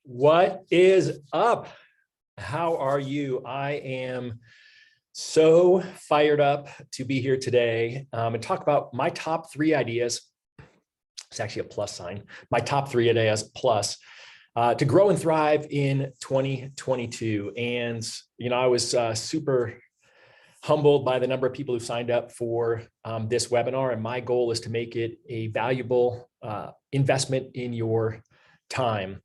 What is up? How are you? I am so fired up to be here today and talk about my top 3 ideas. It's actually a plus sign. My top 3 ideas plus to grow and thrive in 2022. And, I was super humbled by the number of people who signed up for this webinar. And my goal is to make it a valuable investment in your time.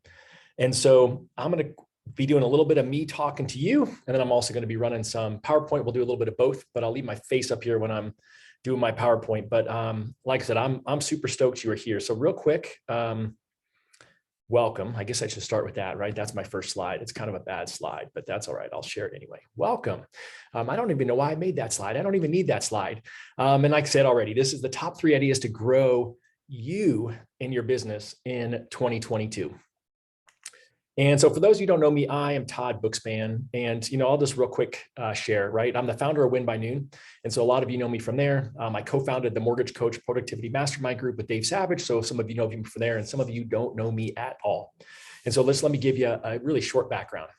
And so I'm going to be doing a little bit of me talking to you, and then I'm also going to be running some PowerPoint. We'll do a little bit of both, but I'll leave my face up here when I'm doing my PowerPoint. But like I said, I'm super stoked you are here. So real quick, welcome. I guess I should start with that, right? That's my first slide. It's kind of a bad slide, but that's all right. I'll share it anyway. Welcome. I don't even know why I made that slide. I don't even need that slide. And like I said already, this is the top 3 ideas to grow you and your business in 2022. And so for those who don't know me, I am Todd Bookspan, and I'll just real quick share, right? I'm the founder of Win by Noon. And so a lot of you know me from there. I co-founded the Mortgage Coach Productivity Mastermind Group with Dave Savage. So some of you know me from there, and some of you don't know me at all. And so let me give you a really short background.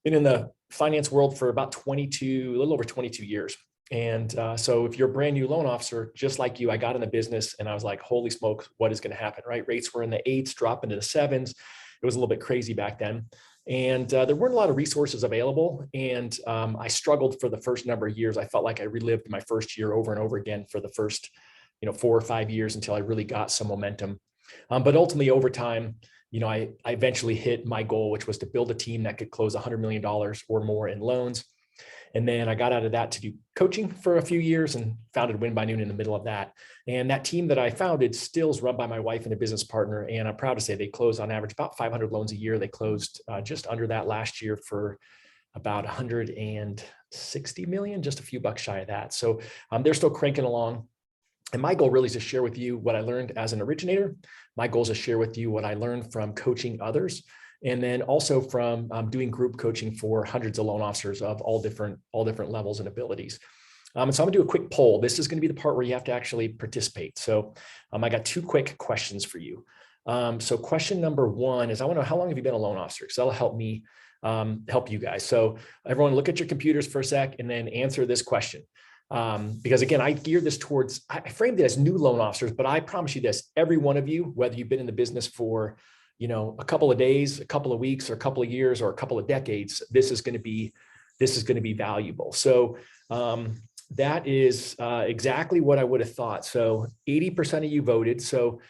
Been in the finance world for about a little over 22 years. And so if you're a brand new loan officer, just like you, I got in the business and I was like, holy smokes, what is going to happen, right? Rates were in the 8s, dropping to the 7s. It was a little bit crazy back then. And there weren't a lot of resources available. And I struggled for the first number of years. I felt like I relived my first year over and over again for the first 4 or 5 years until I really got some momentum. But ultimately over time, I eventually hit my goal, which was to build a team that could close $100 million or more in loans. And then I got out of that to do coaching for a few years and founded Win by Noon in the middle of that. And that team that I founded still is run by my wife and a business partner. And I'm proud to say they close on average about 500 loans a year. They closed just under that last year for about 160 million, just a few bucks shy of that. So they're still cranking along. And my goal really is to share with you what I learned as an originator. My goal is to share with you what I learned from coaching others. And then also from doing group coaching for hundreds of loan officers of all different levels and abilities. And so I'm gonna do a quick poll. This is gonna be the part where you have to actually participate. So I got 2 quick questions for you. So question number 1 is, I wanna know, how long have you been a loan officer? Because that'll help me help you guys. So everyone look at your computers for a sec and then answer this question. Because again, I gear this towards, I framed it as new loan officers, but I promise you this, every one of you, whether you've been in the business for a couple of days, a couple of weeks, or a couple of years, or a couple of decades, this is going to be valuable. So that is exactly what I would have thought. So 80% of you voted. So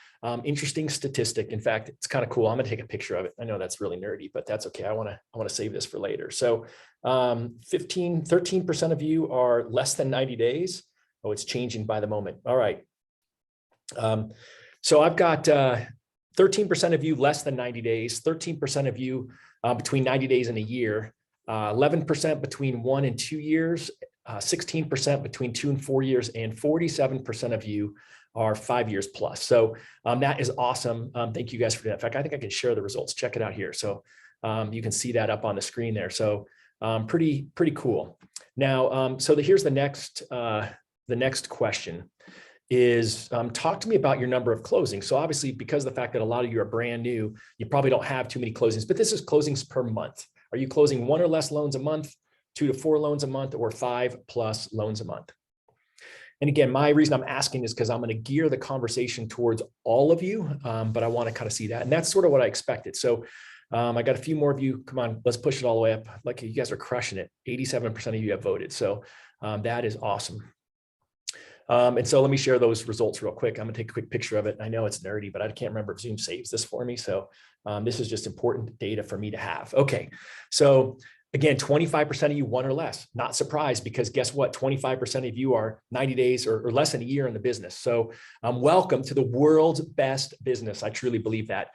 interesting statistic. In fact, it's kind of cool. I'm going to take a picture of it. I know that's really nerdy, but that's okay. I want to save this for later. So 13% of you are less than 90 days. Oh, it's changing by the moment. All right. So I've got 13% of you less than 90 days, 13% of you between 90 days and a year, 11% between 1 and 2 years, 16% between 2 and 4 years, and 47% of you are 5 years plus. So that is awesome. Thank you guys for that. In fact, I think I can share the results. Check it out here. So you can see that up on the screen there. So pretty cool. Now, here's the next question. Is talk to me about your number of closings. So obviously, because of the fact that a lot of you are brand new, you probably don't have too many closings, but this is closings per month. Are you closing 1 or less loans a month, 2 to 4 loans a month, or 5+ loans a month? And again, my reason I'm asking is because I'm going to gear the conversation towards all of you, but I want to kind of see that. And that's sort of what I expected. So I got a few more of you. Come on, let's push it all the way up. Like, you guys are crushing it. 87% of you have voted. So that is awesome. And so let me share those results real quick. I'm gonna take a quick picture of it. I know it's nerdy, but I can't remember if Zoom saves this for me. So this is just important data for me to have. Okay, so again, 25% of you 1 or less. Not surprised, because guess what? 25% of you are 90 days or less than a year in the business. So welcome to the world's best business. I truly believe that.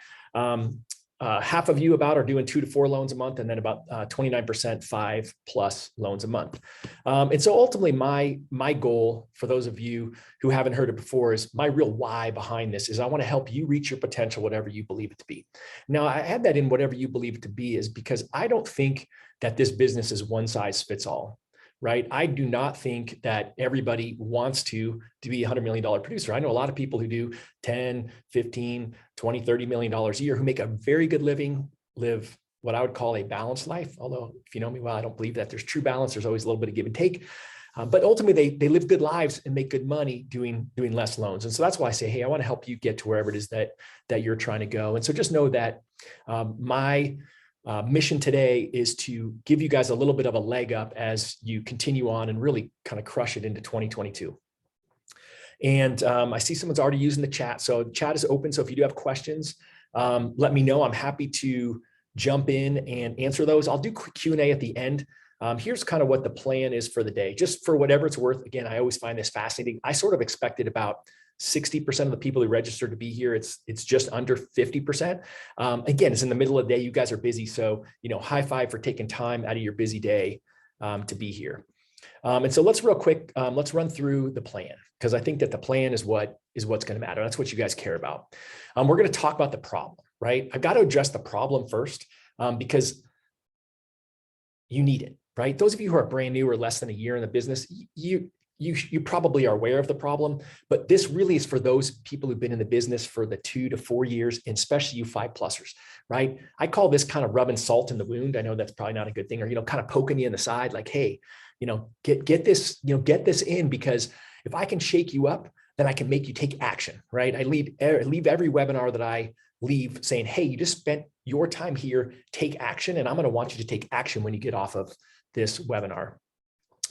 Half of you about are doing 2 to 4 loans a month, and then about 29% 5+ loans a month. And so ultimately my goal for those of you who haven't heard it before is, my real why behind this is I want to help you reach your potential, whatever you believe it to be. Now, I had that in whatever you believe it to be is because I don't think that this business is one size fits all. right? I do not think that everybody wants to be a $100 million producer. I know a lot of people who do 10, 15, 20, $30 million a year who make a very good living, live what I would call a balanced life. Although if you know me well, I don't believe that there's true balance. There's always a little bit of give and take. But ultimately, they live good lives and make good money doing less loans. And so that's why I say, hey, I want to help you get to wherever it is that you're trying to go. And so just know that my mission today is to give you guys a little bit of a leg up as you continue on and really kind of crush it into 2022. And I see someone's already using the chat. So the chat is open. So if you do have questions, let me know. I'm happy to jump in and answer those. I'll do quick Q&A at the end. Here's kind of what the plan is for the day, just for whatever it's worth. Again, I always find this fascinating. I sort of expected about 60% of the people who registered to be here. It's just under 50%. Again, it's in the middle of the day. You guys are busy. So, high five for taking time out of your busy day to be here. And so let's real quick, let's run through the plan, because I think that the plan is what's going to matter. That's what you guys care about. We're going to talk about the problem, right? I've got to address the problem first because you need it. Right? Those of you who are brand new or less than a year in the business, you probably are aware of the problem, but this really is for those people who've been in the business for the 2 to 4 years, and especially you 5-plussers, right? I call this kind of rubbing salt in the wound. I know that's probably not a good thing, or, kind of poking you in the side, like, hey, get this, get this in, because if I can shake you up, then I can make you take action, right? I leave every webinar that I leave saying, hey, you just spent your time here, take action. And I'm going to want you to take action when you get off of this webinar.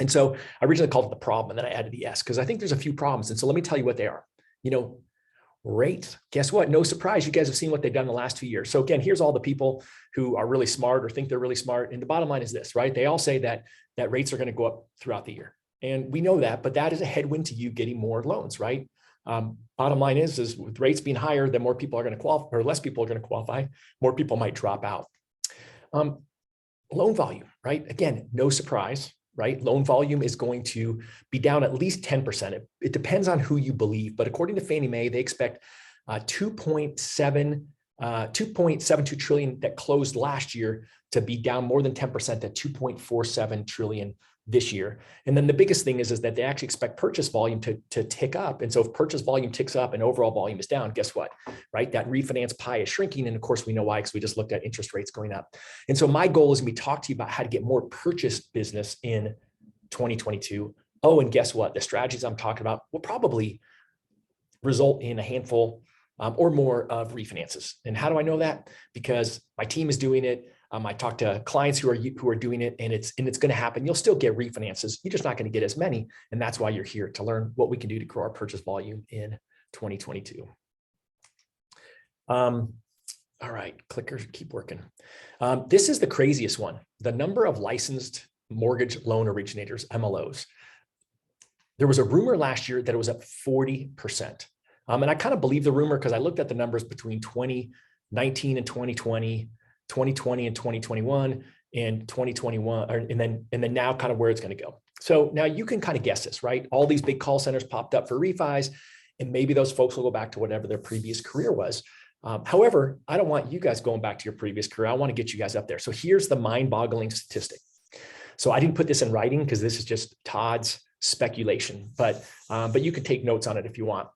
And so I originally called it the problem, and then I added the S because I think there's a few problems. And so let me tell you what they are. Rates. Guess what? No surprise. You guys have seen what they've done in the last 2 years. So again, here's all the people who are really smart or think they're really smart. And the bottom line is this, right? They all say that rates are going to go up throughout the year. And we know that, but that is a headwind to you getting more loans, right? Bottom line is with rates being higher, then more people are going to qualify, or less people are going to qualify. More people might drop out. Loan volume, right? Again, no surprise, right? Loan volume is going to be down at least 10%. It depends on who you believe, but according to Fannie Mae, they expect 2.72 trillion that closed last year to be down more than 10% at 2.47 trillion this year. And then the biggest thing is that they actually expect purchase volume to tick up. And so if purchase volume ticks up and overall volume is down, guess what, right? That refinance pie is shrinking. And of course we know why, because we just looked at interest rates going up. And so my goal is to talk to you about how to get more purchase business in 2022. Oh, and guess what? The strategies I'm talking about will probably result in a handful or more of refinances. And how do I know that? Because my team is doing it. I talk to clients who are doing it, and it's going to happen. You'll still get refinances. You're just not going to get as many. And that's why you're here, to learn what we can do to grow our purchase volume in 2022. All right, clickers, keep working. This is the craziest one. The number of licensed mortgage loan originators, MLOs. There was a rumor last year that it was up 40%. And I kind of believe the rumor because I looked at the numbers between 2019 and 2020, 2020 and 2021, and 2021, and then now kind of where it's going to go. So now you can kind of guess this, right? All these big call centers popped up for refis, and maybe those folks will go back to whatever their previous career was. However, I don't want you guys going back to your previous career. I want to get you guys up there. So here's the mind-boggling statistic. So I didn't put this in writing because this is just Todd's speculation, but you can take notes on it if you want.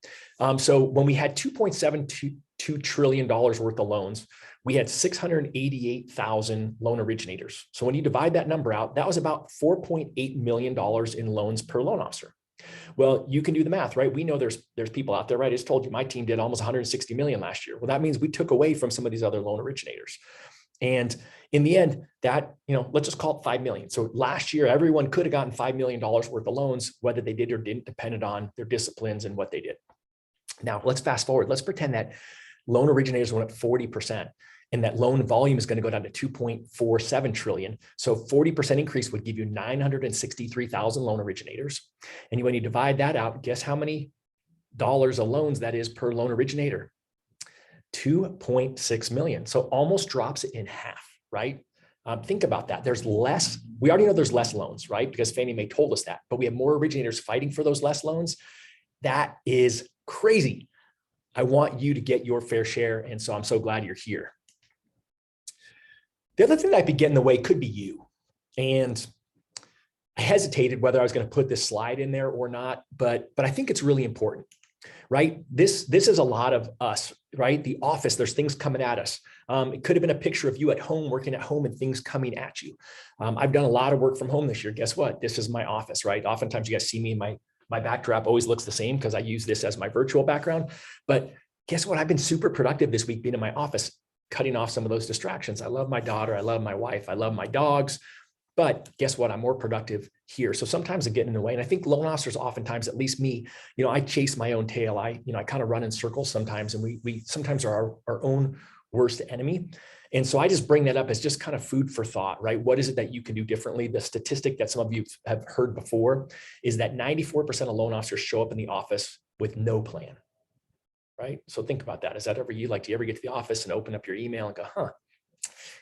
So when we had $2.72 trillion worth of loans, we had 688,000 loan originators. So when you divide that number out, that was about $4.8 million in loans per loan officer. Well, you can do the math, right? We know there's people out there, right? I just told you my team did almost 160 million last year. Well, that means we took away from some of these other loan originators. And in the end, that, let's just call it 5 million. So last year, everyone could have gotten $5 million worth of loans, whether they did or didn't, depended on their disciplines and what they did. Now let's fast forward. Let's pretend that loan originators went up 40%. And that loan volume is going to go down to 2.47 trillion. So 40% increase would give you 963,000 loan originators. And when you divide that out, guess how many dollars of loans that is per loan originator? 2.6 million. So almost drops it in half, right? Think about that. There's less, we already know there's less loans, right? Because Fannie Mae told us that, but we have more originators fighting for those less loans. That is crazy. I want you to get your fair share. And so I'm so glad you're here. The other thing that could get in the way could be you. And I hesitated whether I was going to put this slide in there or not, but I think it's really important, right? This is a lot of us, right? The office, there's things coming at us. It could have been a picture of you at home, working at home, and things coming at you. I've done a lot of work from home this year. Guess what? This is my office, right? Oftentimes you guys see me in my backdrop always looks the same because I use this as my virtual background. But guess what? I've been super productive this week being in my office, cutting off some of those distractions. I love my daughter. I love my wife. I love my dogs. But guess what? I'm more productive here. So sometimes I get in the way. And I think loan officers oftentimes, at least me, I chase my own tail. I kind of run in circles sometimes, and we sometimes are our own worst enemy. And so I just bring that up as just kind of food for thought, right? What is it that you can do differently? The statistic that some of you have heard before is that 94% of loan officers show up in the office with no plan, right? So think about that. Is that ever you? Like, do you ever get to the office and open up your email and go,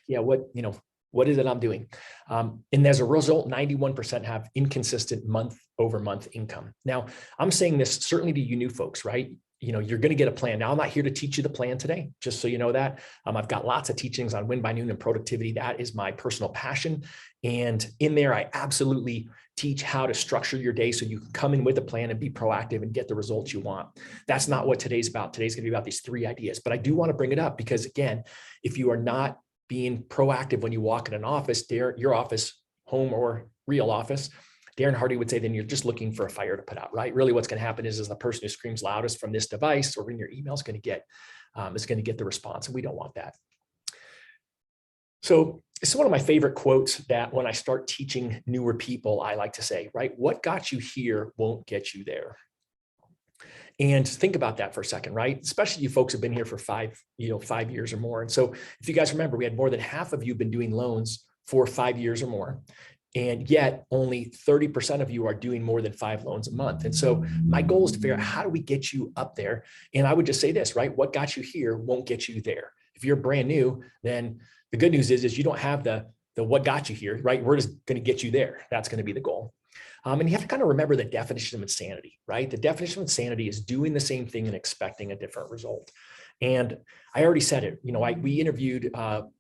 yeah, what is it I'm doing? And as a result, 91% have inconsistent month-over-month income. Now, I'm saying this certainly to you new folks, right? You're going to get a plan. Now, I'm not here to teach you the plan today, just so you know that. I've got lots of teachings on win by noon and productivity. That is my personal passion. And in there, I absolutely teach how to structure your day so you can come in with a plan and be proactive and get the results you want. That's not what today's about. Today's going to be about these 3 ideas. But I do want to bring it up because, again, if you are not being proactive when you walk in an office, your office, home or real office, Darren Hardy would say, then you're just looking for a fire to put out, right? Really what's going to happen is the person who screams loudest from this device or in your email is going to get the response, and we don't want that. So it's one of my favorite quotes that when I start teaching newer people, I like to say, right? What got you here won't get you there. And think about that for a second, right? Especially you folks have been here for 5 years or more. And so if you guys remember, we had more than half of you been doing loans for 5 years or more. And yet only 30% of you are doing more than 5 loans a month. And so my goal is to figure out, how do we get you up there? And I would just say this, right? What got you here won't get you there. If you're brand new, then the good news is you don't have the what got you here, right? We're just going to get you there. That's going to be the goal. And you have to kind of remember the definition of insanity, right? The definition of insanity is doing the same thing and expecting a different result. And I already said it, we interviewed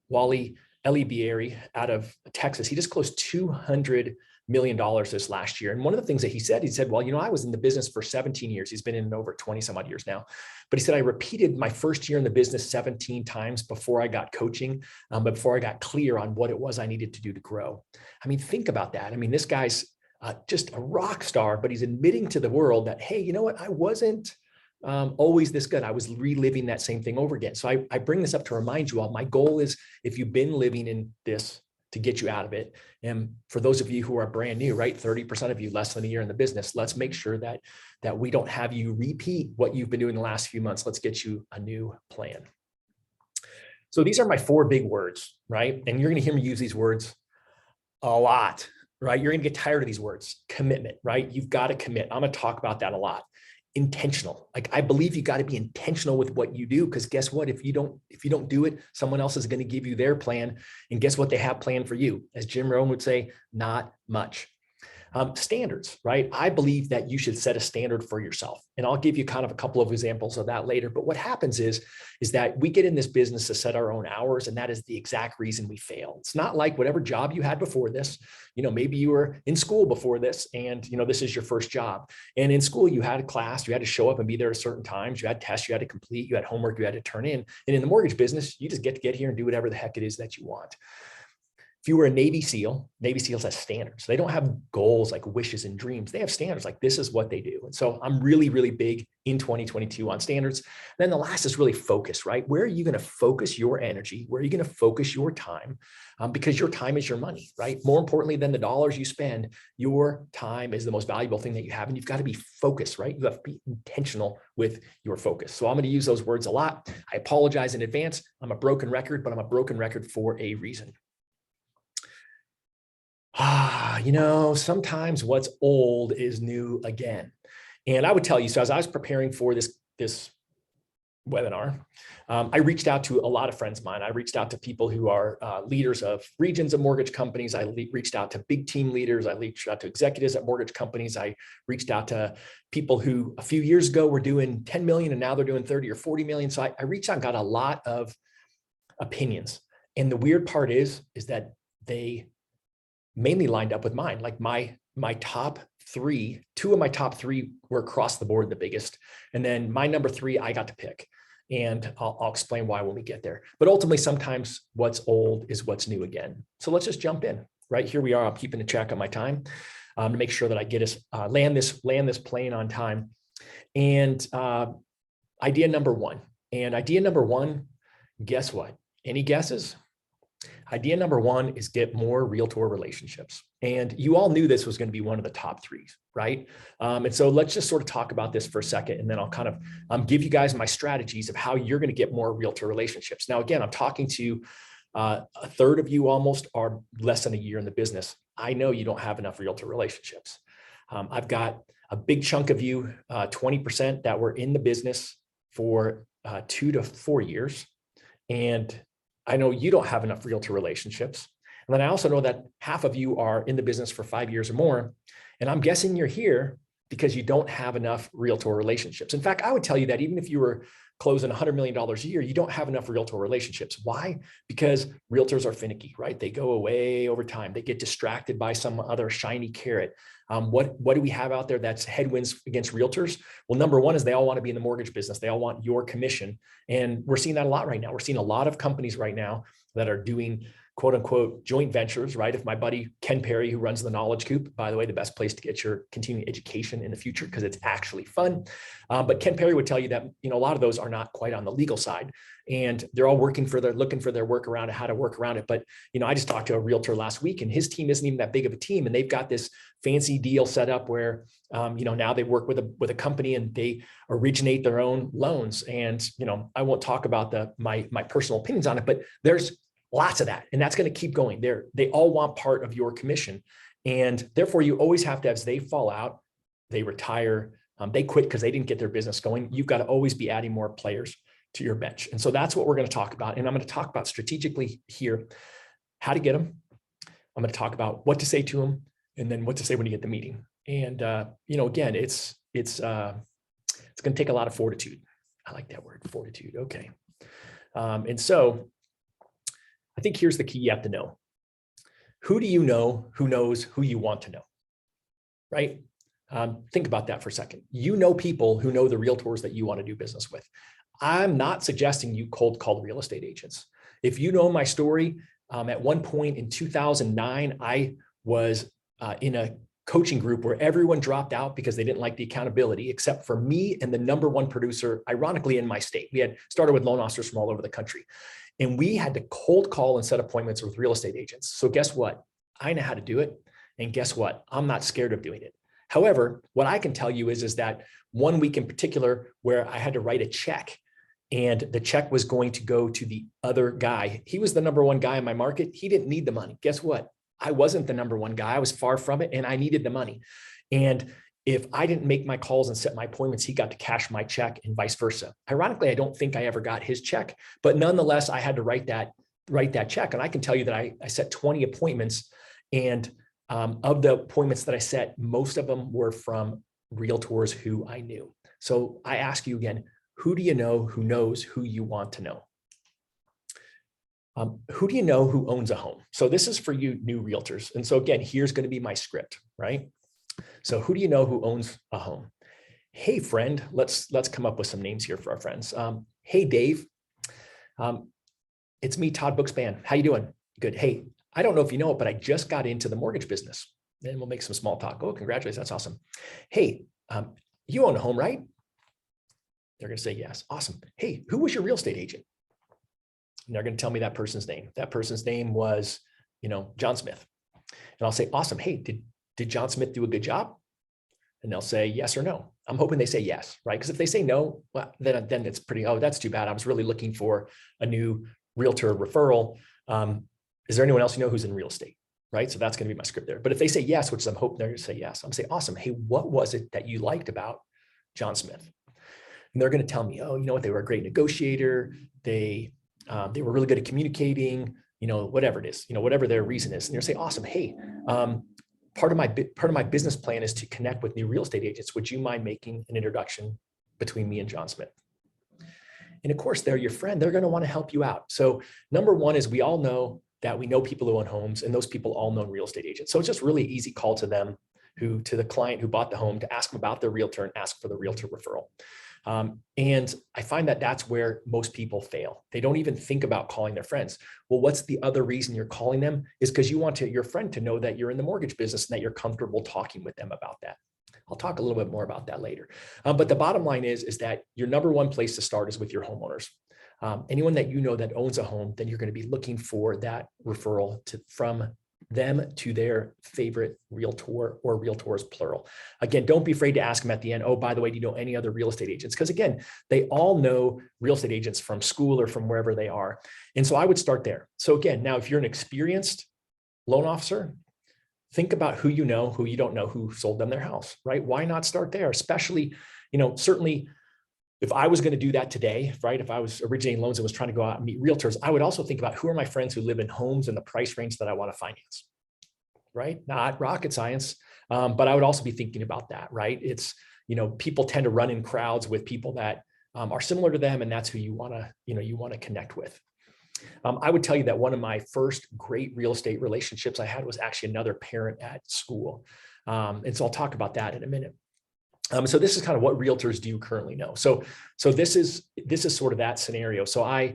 Wally Elibieri out of Texas. He just closed $200 million this last year. And one of the things that he said, well, I was in the business for 17 years. He's been in over 20 some odd years now. But he said, I repeated my first year in the business 17 times before I got coaching, before I got clear on what it was I needed to do to grow. I mean, think about that. I mean, this guy's just a rock star, but he's admitting to the world that, hey, you know what? I wasn't always this good. I was reliving that same thing over again. So I bring this up to remind you all, my goal is, if you've been living in this, to get you out of it. And for those of you who are brand new, right, 30% of you less than a year in the business, let's make sure that we don't have you repeat what you've been doing the last few months. Let's get you a new plan. So these are my 4 big words, right? And you're going to hear me use these words a lot, right? You're going to get tired of these words. Commitment, right? You've got to commit. I'm going to talk about that a lot. Intentional. Like, I believe you got to be intentional with what you do, because guess what? If you don't do it, someone else is going to give you their plan. And guess what they have planned for you? As Jim Rohn would say, not much. Standards, right? I believe that you should set a standard for yourself. And I'll give you kind of a couple of examples of that later. But what happens is that we get in this business to set our own hours, and that is the exact reason we fail. It's not like whatever job you had before this, maybe you were in school before this, and this is your first job. And in school, you had a class, you had to show up and be there at certain times, you had tests you had to complete, you had homework you had to turn in. And in the mortgage business, you just get to get here and do whatever the heck it is that you want. If you were a Navy SEAL, Navy SEALs have standards. They don't have goals like wishes and dreams. They have standards, like this is what they do. And so I'm really, really big in 2022 on standards. Then the last is really focus, right? Where are you going to focus your energy? Where are you going to focus your time? Because your time is your money, right? More importantly than the dollars you spend, your time is the most valuable thing that you have. And you've got to be focused, right? You have to be intentional with your focus. So I'm going to use those words a lot. I apologize in advance. I'm a broken record, but I'm a broken record for a reason. Sometimes what's old is new again. And I would tell you, so as I was preparing for this webinar, I reached out to a lot of friends of mine. I reached out to people who are leaders of regions of mortgage companies. I reached out to big team leaders. I reached out to executives at mortgage companies. I reached out to people who a few years ago were doing 10 million and now they're doing 30 or 40 million. So I reached out and got a lot of opinions. And the weird part is that they mainly lined up with mine. Like my my top three, two of my top three were across the board the biggest. And then my number three, I got to pick. And I'll explain why when we get there. But ultimately, sometimes what's old is what's new again. So let's just jump in. Right here we are. I'm keeping a check on my time to make sure that I get us land this plane on time. And idea number one. And idea number one, guess what? Any guesses? Idea number one is get more realtor relationships. And you all knew this was going to be one of the top threes, right? And so let's just sort of talk about this for a second, and then I'll kind of give you guys my strategies of how you're going to get more realtor relationships. Now, again, I'm talking to a third of you almost are less than a year in the business. I know you don't have enough realtor relationships. I've got a big chunk of you, 20% that were in the business for 2 to 4 years. And I know you don't have enough realtor relationships. And then I also know that half of you are in the business for 5 years or more. And I'm guessing you're here because you don't have enough realtor relationships. In fact, I would tell you that even if you were closing $100 million a year, you don't have enough realtor relationships. Why? Because realtors are finicky, right? They go away over time. They get distracted by some other shiny carrot. What do we have out there that's headwinds against realtors? Well, number one is they all want to be in the mortgage business. They all want your commission. And we're seeing that a lot right now. We're seeing a lot of companies right now that are doing quote unquote joint ventures, right? If my buddy Ken Perry, who runs the Knowledge Coop, by the way, the best place to get your continuing education in the future because it's actually fun. But Ken Perry would tell you that, a lot of those are not quite on the legal side, and they're all looking for their work around it, how to work around it. But, I just talked to a realtor last week, and his team isn't even that big of a team. And they've got this fancy deal set up where, now they work with a company and they originate their own loans. And, I won't talk about my personal opinions on it, but there's lots of that. And that's going to keep going. They all want part of your commission. And therefore you always have to, as they fall out, they retire, they quit because they didn't get their business going. You've got to always be adding more players to your bench. And so that's what we're going to talk about. And I'm going to talk about strategically here, how to get them. I'm going to talk about what to say to them and then what to say when you get the meeting. And, again, it's going to take a lot of fortitude. I like that word, fortitude. Okay. And so I think here's the key you have to know. Who do you know who knows who you want to know, right? Think about that for a second. You know people who know the realtors that you want to do business with. I'm not suggesting you cold call real estate agents. If you know my story, at one point in 2009, I was in a coaching group where everyone dropped out because they didn't like the accountability, except for me and the number one producer, ironically, in my state. We had started with loan officers from all over the country. And we had to cold call and set appointments with real estate agents. So guess what? I know how to do it. And guess what? I'm not scared of doing it. However, what I can tell you is that one week in particular where I had to write a check, and the check was going to go to the other guy. He was the number one guy in my market. He didn't need the money. Guess what? I wasn't the number one guy. I was far from it, and I needed the money. And if I didn't make my calls and set my appointments, he got to cash my check and vice versa. Ironically, I don't think I ever got his check, but nonetheless, I had to write that check. And I can tell you that I set 20 appointments, and of the appointments that I set, most of them were from realtors who I knew. So I ask you again, who do you know who knows who you want to know? Who do you know who owns a home? So this is for you new realtors. And so again, here's going to be my script, right? So who do you know who owns a home? Hey, friend, let's come up with some names here for our friends. Hey, Dave. It's me, Todd Bookspan. How you doing? Good. Hey, I don't know if you know it, but I just got into the mortgage business. Then we'll make some small talk. Oh, congratulations. That's awesome. Hey, you own a home, right? They're going to say yes. Awesome. Hey, who was your real estate agent? And they're going to tell me that person's name. That person's name was, John Smith. And I'll say, awesome. Hey, did John Smith do a good job? And they'll say yes or no. I'm hoping they say yes, right? Because if they say no, well, then it's pretty, oh, that's too bad. I was really looking for a new realtor referral. Is there anyone else who's in real estate, right? So that's going to be my script there. But if they say yes, which I'm hoping they're going to say yes, I'm going to say, awesome. Hey, what was it that you liked about John Smith? And they're going to tell me, oh, you know what? They were a great negotiator. They were really good at communicating, whatever it is, whatever their reason is. And they'll say, awesome. Hey, part of my business plan is to connect with new real estate agents. Would you mind making an introduction between me and John Smith? And of course, they're your friend. They're going to want to help you out. So number one is we all know that we know people who own homes, and those people all know real estate agents. So it's just really easy call to them. to the client who bought the home to ask them about their realtor and ask for the realtor referral. And I find that that's where most people fail. They don't even think about calling their friends. Well, what's the other reason you're calling them? Is because you want your friend to know that you're in the mortgage business and that you're comfortable talking with them about that. I'll talk a little bit more about that later. But the bottom line is that your number one place to start is with your homeowners. Anyone that you know that owns a home, then you're going to be looking for that referral from them to their favorite realtor or realtors plural. Again, don't be afraid to ask them at the end, oh, by the way, do you know any other real estate agents? Because again, they all know real estate agents from school or from wherever they are. And so I would start there. So again, now if you're an experienced loan officer, think about who you know, who you don't know, who sold them their house, right? Why not start there? Especially, certainly if I was going to do that today, right? If I was originating loans and was trying to go out and meet realtors, I would also think about who are my friends who live in homes in the price range that I want to finance, right? Not rocket science, but I would also be thinking about that, right? It's, people tend to run in crowds with people that are similar to them, and that's who you want to connect with. I would tell you that one of my first great real estate relationships I had was actually another parent at school. And so I'll talk about that in a minute. So this is kind of what realtors do currently know. So this is sort of that scenario. So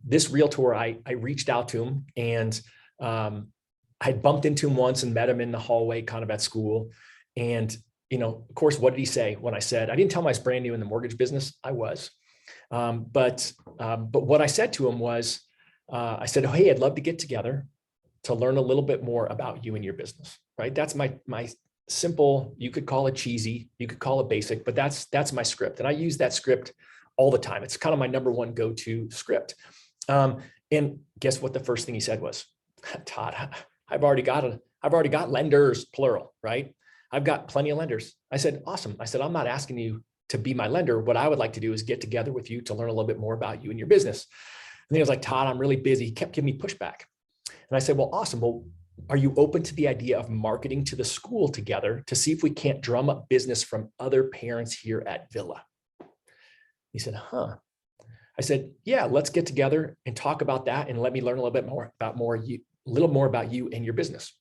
this realtor, I reached out to him, and I bumped into him once and met him in the hallway kind of at school. And, of course, what did he say when I said, I didn't tell him I was brand new in the mortgage business. I was. But what I said to him was, I said, oh, hey, I'd love to get together to learn a little bit more about you and your business, right? That's my simple, you could call it cheesy, you could call it basic, but that's my script. And I use that script all the time. It's kind of my number one go-to script. And guess what the first thing he said was, Todd, I've already got lenders, plural, right? I've got plenty of lenders. I said, awesome. I said, I'm not asking you to be my lender. What I would like to do is get together with you to learn a little bit more about you and your business. And he was like, Todd, I'm really busy. He kept giving me pushback. And I said, well, awesome. Well, are you open to the idea of marketing to the school together to see if we can't drum up business from other parents here at Villa? He said, huh. I said, yeah, let's get together and talk about that, and let me learn a little bit more about you and your business.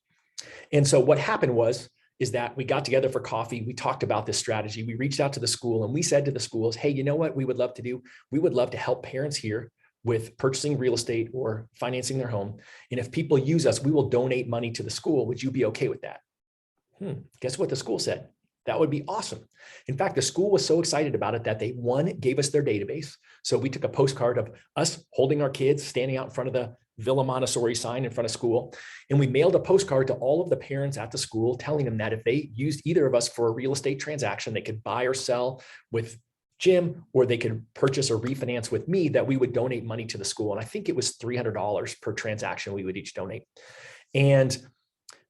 And so what happened is that we got together for coffee. We talked about this strategy. We reached out to the school, and we said to the schools, hey, you know what we would love to do? We would love to help parents here with purchasing real estate or financing their home. And if people use us, we will donate money to the school. Would you be okay with that? Guess what the school said? That would be awesome. In fact, the school was so excited about it that they, gave us their database. So we took a postcard of us holding our kids, standing out in front of the Villa Montessori sign in front of school. And we mailed a postcard to all of the parents at the school, telling them that if they used either of us for a real estate transaction, they could buy or sell with Jim, or they could purchase or refinance with me, that we would donate money to the school. And I think it was $300 per transaction we would each donate. And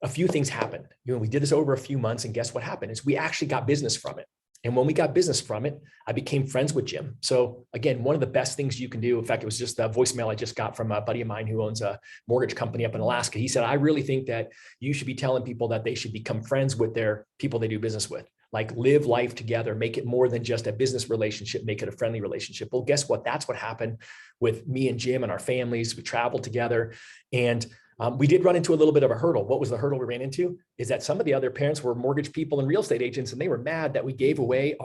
a few things happened. We did this over a few months, and guess what happened is we actually got business from it. And when we got business from it, I became friends with Jim. So again, one of the best things you can do, in fact, it was just a voicemail I just got from a buddy of mine who owns a mortgage company up in Alaska. He said, I really think that you should be telling people that they should become friends with their people they do business with. Like, live life together, make it more than just a business relationship, make it a friendly relationship. Well, guess what? That's what happened with me and Jim and our families. We traveled together, and we did run into a little bit of a hurdle. What was the hurdle we ran into? Is that some of the other parents were mortgage people and real estate agents, and they were mad that they gave away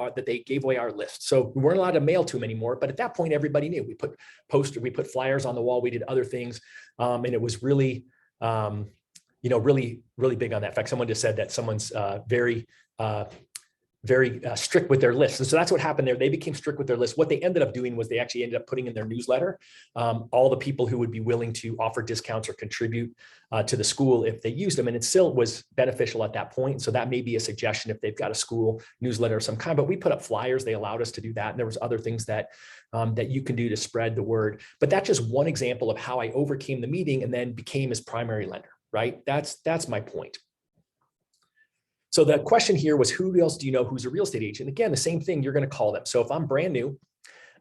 our list. So we weren't allowed to mail to them anymore. But at that point, everybody knew. We put flyers on the wall. We did other things, and it was really, really, really big on that. In fact, someone just said that someone's very strict with their list. And so that's what happened there. They became strict with their list. What they ended up doing was they actually ended up putting in their newsletter all the people who would be willing to offer discounts or contribute to the school if they used them. And it still was beneficial at that point. So that may be a suggestion if they've got a school newsletter of some kind, but we put up flyers. They allowed us to do that. And there was other things that you can do to spread the word. But that's just one example of how I overcame the meeting and then became his primary lender, right? That's my point. So the question here was, who else do you know who's a real estate agent? Again, the same thing, you're going to call them. So if I'm brand new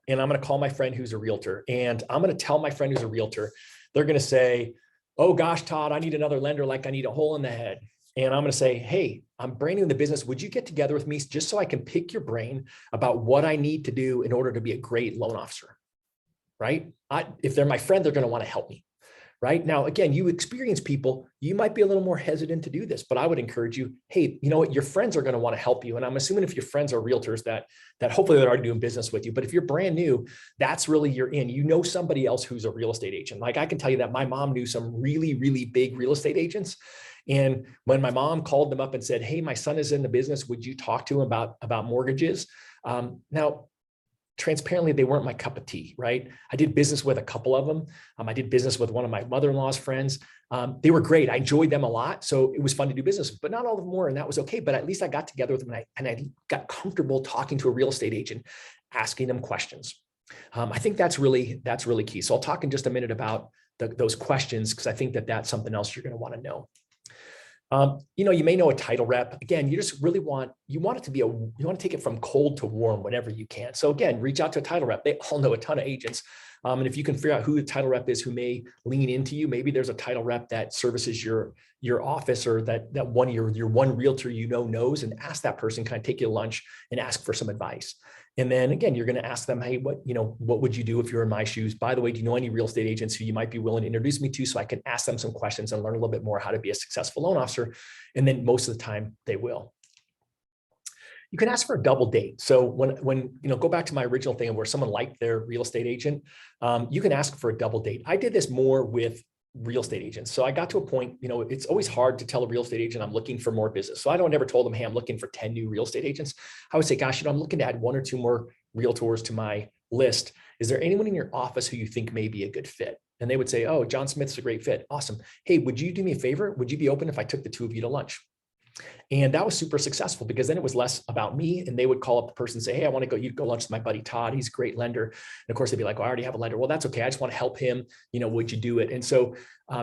and I'm going to call my friend who's a realtor, and I'm going to tell my friend who's a realtor, they're going to say, oh gosh, Todd, I need another lender like I need a hole in the head. And I'm going to say, hey, I'm brand new in the business. Would you get together with me just so I can pick your brain about what I need to do in order to be a great loan officer, right? If they're my friend, they're going to want to help me. right? Now, again, you experienced people, you might be a little more hesitant to do this, but I would encourage you, hey, you know what, your friends are going to want to help you. And I'm assuming if your friends are realtors that hopefully they're already doing business with you. But if you're brand new, that's really you're in. You know somebody else who's a real estate agent. Like I can tell you that my mom knew some really, really big real estate agents. And when my mom called them up and said, hey, my son is in the business, would you talk to him about mortgages? Now, transparently, they weren't my cup of tea, right? I did business with a couple of them. I did business with one of my mother-in-law's friends. They were great. I enjoyed them a lot. So it was fun to do business, but not all of them were, and that was okay. But at least I got together with them and I got comfortable talking to a real estate agent, asking them questions. I think that's really key. So I'll talk in just a minute about those questions, because I think that's something else you're going to want to know. You may know a title rep. Again, you just really want it to be you want to take it from cold to warm whenever you can. So again, reach out to a title rep. They all know a ton of agents. And if you can figure out who the title rep is, who may lean into you, maybe there's a title rep that services your office, or that one your one realtor knows, and ask that person, kind of take you to lunch and ask for some advice. And then again, you're going to ask them, hey, what would you do if you're in my shoes? By the way, do you know any real estate agents who you might be willing to introduce me to, so I can ask them some questions and learn a little bit more how to be a successful loan officer? And then most of the time they will. You can ask for a double date. So when go back to my original thing where someone liked their real estate agent, you can ask for a double date. I did this more with real estate agents. So I got to a point, it's always hard to tell a real estate agent I'm looking for more business. So I don't ever told them, hey, I'm looking for 10 new real estate agents. I would say, gosh, I'm looking to add 1 or 2 more realtors to my list. Is there anyone in your office who you think may be a good fit? And they would say, oh, John Smith's a great fit. Awesome. Hey, would you do me a favor? Would you be open if I took the 2 of you to lunch? And that was super successful, because then it was less about me, and they would call up the person and say, hey, I want to go lunch with my buddy Todd. He's a great lender. And of course they'd be like, well, I already have a lender. Well, that's okay. I just want to help him. Would you do it? And so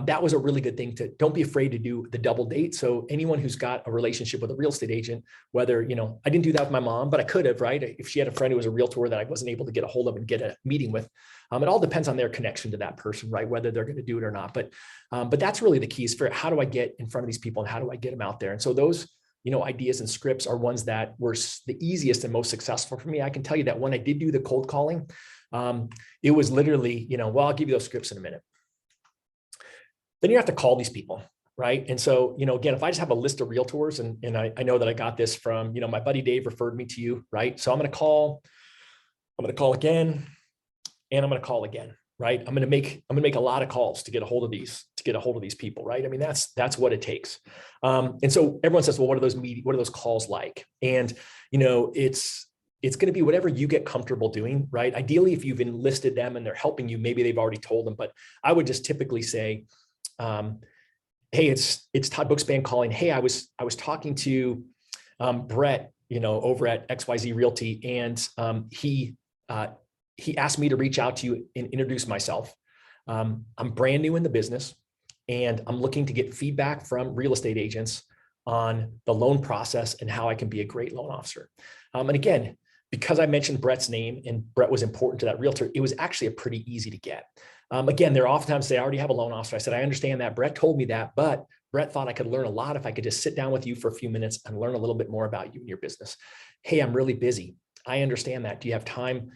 that was a really good thing. Don't be afraid to do the double date. So anyone who's got a relationship with a real estate agent, whether, I didn't do that with my mom, but I could have, right? If she had a friend who was a realtor that I wasn't able to get a hold of and get a meeting with, it all depends on their connection to that person, right? Whether they're going to do it or not. But that's really the key, is for how do I get in front of these people and how do I get them out there? And so those ideas and scripts are ones that were the easiest and most successful for me. I can tell you that when I did do the cold calling, it was literally, well, I'll give you those scripts in a minute. Then you have to call these people, right? And so, again, if I just have a list of realtors, and I know that I got this from, my buddy Dave referred me to you, right? So I'm going to call again, and I'm going to call again, right? I'm going to make a lot of calls to get a hold of these people, right? I mean, that's what it takes. And so everyone says, well, what are those calls like? And, it's going to be whatever you get comfortable doing, right? Ideally, if you've enlisted them and they're helping you, maybe they've already told them, but I would just typically say, hey, it's Todd Bookspan calling. Hey, I was talking to Brett, over at XYZ Realty, and he asked me to reach out to you and introduce myself. I'm brand new in the business, and I'm looking to get feedback from real estate agents on the loan process and how I can be a great loan officer. And again, because I mentioned Brett's name and Brett was important to that realtor, it was actually pretty easy to get. Again, there are oftentimes say, I already have a loan officer. I said, I understand that. Brett told me that, but Brett thought I could learn a lot if I could just sit down with you for a few minutes and learn a little bit more about you and your business. Hey, I'm really busy. I understand that. Do you have time